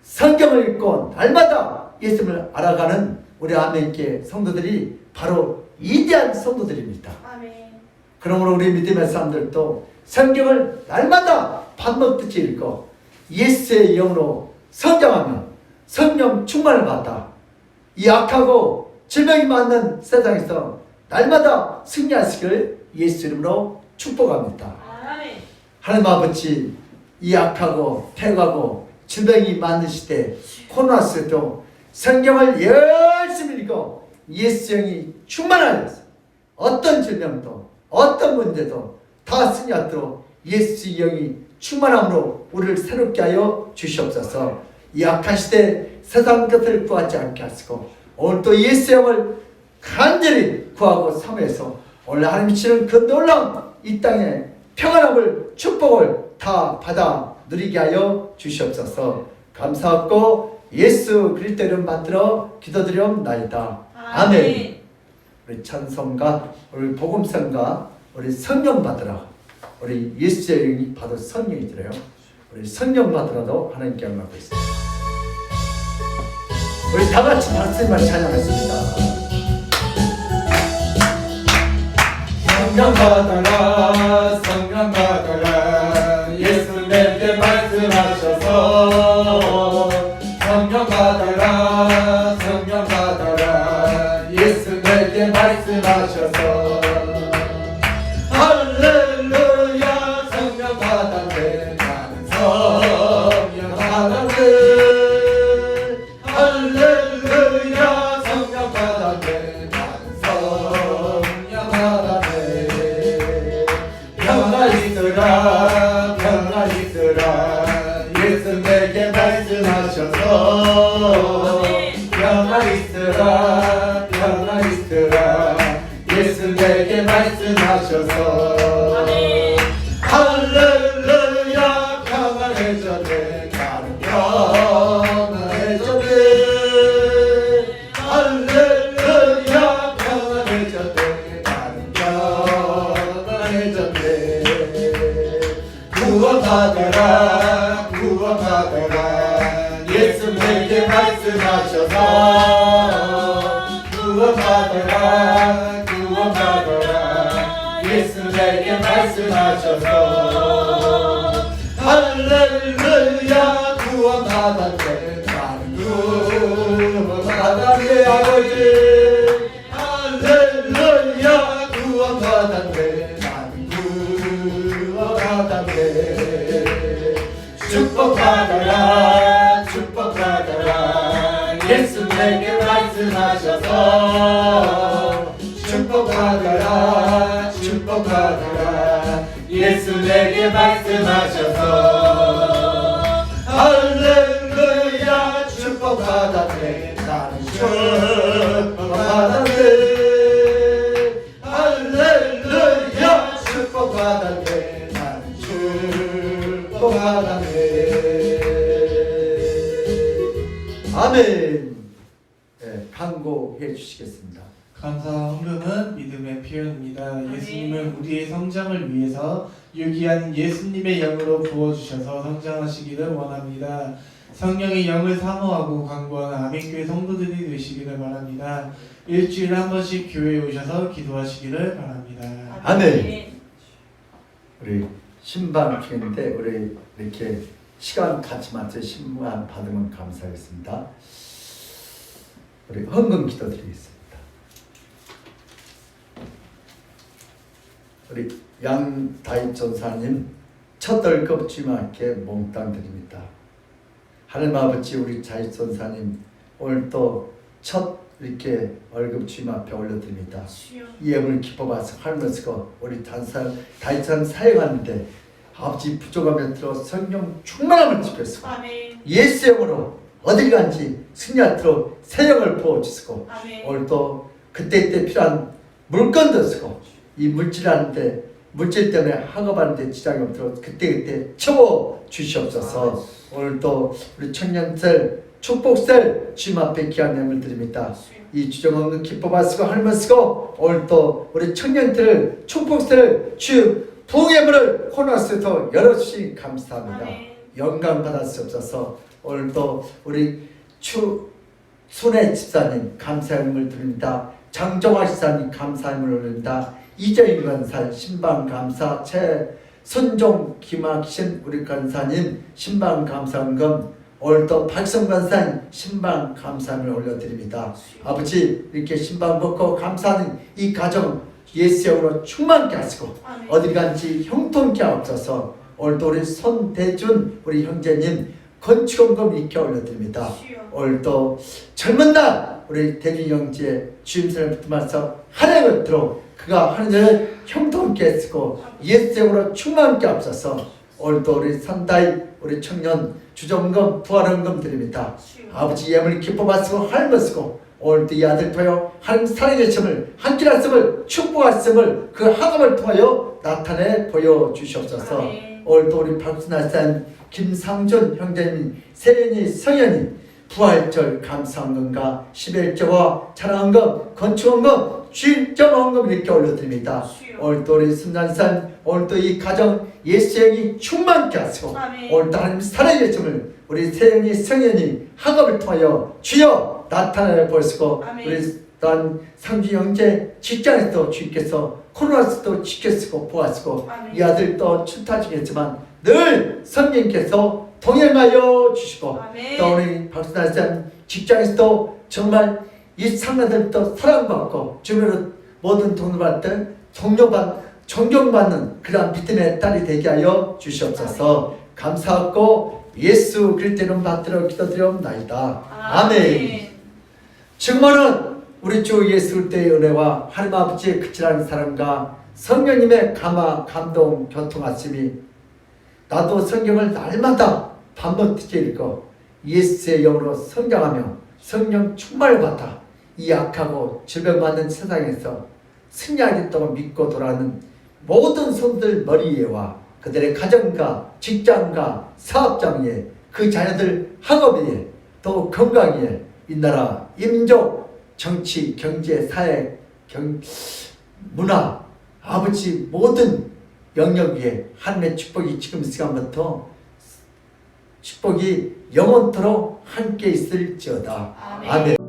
성경을 읽고 날마다 예수님을 알아가는 우리 아멘교회 성도들이 바로 위대한 성도들입니다. 아멘. 그러므로 우리 믿음의 사람들도 성경을 날마다 밥 먹듯이 읽고 예수의 영으로 성장하며 성령 충만을 받아 이 악하고 질병이 많은 세상에서 날마다 승리하시기를 예수 이름으로 축복합니다. 아멘. 하나님 아버지, 이 악하고 태가고 질병이 많은 시대 코로나 시대도 성경을 열심히 읽고 예수 영이 충만하여서 어떤 질병도 어떤 문제도 다 승리하도록 예수 영이 충만함으로 우리를 새롭게 하여 주시옵소서. 이 악한 시대 세상 것을 구하지 않게 하시고 오늘 또 예수 영을 간절히 구하고 사모해서 오늘 하나님이 주시는 그 놀라운 이 땅의 평안함을 축복을 다 받아 누리게 하여 주시옵소서. 감사하고 예수 그리스도 이름 받들어 기도드리옵나이다. 아멘. 우리 찬송가, 우리 복음성가, 우리 성령 받으라. 우리 예수의 영이 바로 성령이더래요. 우리 성령 받으라도 하나님께 영광하고 있습니다. 우리 다 같이 말씀을 찬양하겠습니다. 성령 받아라 성령 받아라 예수 내게 말씀하셔서 성령 받아라 성령 받아라 예수 내게 말씀하셔서 할렐루야 성령 받았네 나는 성령 받았네 할렐루야 성령 받았네 나는 성령 받았네 평화 있으라 평화 있으라 예수 내게 말씀하셔서 평화 있으라 평화 있으라 예수 내게 말씀하셔서 할렐루야 평안해졌네 나는 평안해졌네 할렐루야 평안해졌네 나는 평안해졌네 구원받아라 구원받아라 예수 내게 말씀하셔서 구원받아라 구원받아라 예수 내게 말씀하셔서 할렐루야 구원받았네 나는 구원받았네 아버지 할렐루야 구원받았네 나는 구원받았네 축복받아라 축복받아라 예수 내게 말씀하셔서 축복받아라 축복받아라 예수 내게 말씀하셔서 할렐루야 축복받았네 나는 축복받았네 할렐루야 축복받았네 나는 축복받았네 아멘. 네, 강고해 주시겠습니다. 감사 헌금은 믿음의 표현입니다. 예수님은 우리의 성장을 위해서 유기한 예수님의 영으로 부어주셔서 성장하시기를 원합니다. 성령의 영을 사모하고 간구하는 아멘교회 성도들이 되시기를 바랍니다. 일주일에 한 번씩 교회에 오셔서 기도하시기를 바랍니다. 아멘. 우리 신방 중인데 우리 이렇게 시간 같이 맞춰 신방 받으면 감사하겠습니다. 우리 헌금 기도드리겠습니다. 우리 양다윗 전사님 첫 월급 주님께 몽땅 드립니다. 하나님 아버지 우리 다윗 전사님 오늘 또 첫 이렇게 월급 주님 앞에 올려드립니다. 이 예물을 기뻐 봐서 할머니가 우리 다윗 전 사역하는데 아버지 부족함에 들어 성령 충만함을 집혔으고 아멘. 예수 영으로 어딜 간지 승리하도록 새 영을 부어주시고 아멘. 오늘도 그때 필요한 물건도 쓰고 이 물질하는데 물질 때문에 학업하는데 지장이 없도록 그때 채워 주시옵소서. 오늘도 우리 청년들 축복들 주님 앞에 귀한 예물 드립니다. 이 주정 없는 기뻐 쓰고 할머 쓰고 오늘도 우리 청년들을 축복들 주 부흥예물을 혼합수도 열어주시 감사합니다. 아멘. 영광 받았옵소서. 오늘도 우리 순애 집사님 감사함을 드립니다. 장정화 집사님 감사함을 올립니다. 이재인 권사 신방 감사 최선종 김학신 우리 권사님 신방 감사원금 오늘도 박성 권사님 신방 감사함을 올려드립니다. 아버지 이렇게 신방 먹고 감사하는 이 가정 예수 영으로 충만케 하시고 아멘. 어디 간지 형통케 하옵소서. 오늘도 우리 손대준 우리 형제님 건축원금 익혀 올려드립니다. 오늘도 젊은 날 우리 대준 형제 주임선을 붙들면서 하나님을 들어 그가 하는 일을 형통케 쓰고 예수적으로 충만케 하옵소서. 오늘도 우리 산다이 우리 청년 주정금 부활원금 드립니다. 아버지 예물 기뻐 받으시고 하나님을 쓰고 오늘도 이 아들 통하여 하나님 살아계심을 한끼났음을 축복하심을 그 학업을 통하여 나타내 보여주시옵소서. 아멘. 오늘도 우리 박순아산 김상준 형제님 세연이 성현이 부활절 감사원금과 11조와 찬양원금 건축원금 주일점원금 이렇게 올려드립니다. 오늘도 우리 순난산 오늘도 이 가정 예수영이 충만케 하시고 아멘. 오늘도 하나님 살아계심을 우리 세연이 성현이 학업을 통하여 주여 나타내 보시고 아멘. 우리 또한 상주 형제 직장에서도 주께서 코로나에서도 지켜쓰고 보았고 아멘. 이 아들도 출타 중이었지만 늘 성령께서 동행하여 주시고 아멘. 또 우리 박순환 직장에서도 정말 이 상가들부터 사랑받고 주변으로 모든 동료받들 존경받는 그러한 믿음의 딸이 되게 하여 주시옵소서. 감사하고 예수 그리스도 이름 받들어 기도드리옵나이다. 아멘. 지금은 우리 주 예수 그리스도의 은혜와 하나님 아버지의 그치라는 사랑과 성령님의 감화 감동 교통하심이 나도 성경을 날마다 반복되게 읽고 예수의 영으로 성장하며 성령 충만을 받아 이 악하고 질병받는 세상에서 승리하겠다고 믿고 돌아가는 모든 성도들 머리 위에와 그들의 가정과 직장과 사업장 위에 그 자녀들 학업 위에 또 건강 위에 이 나라 임종 정치 경제 사회 문화 아버지 모든 영역 위에 하나님의 축복이 지금 시간부터 축복이 영원토록 함께 있을지어다. 아멘.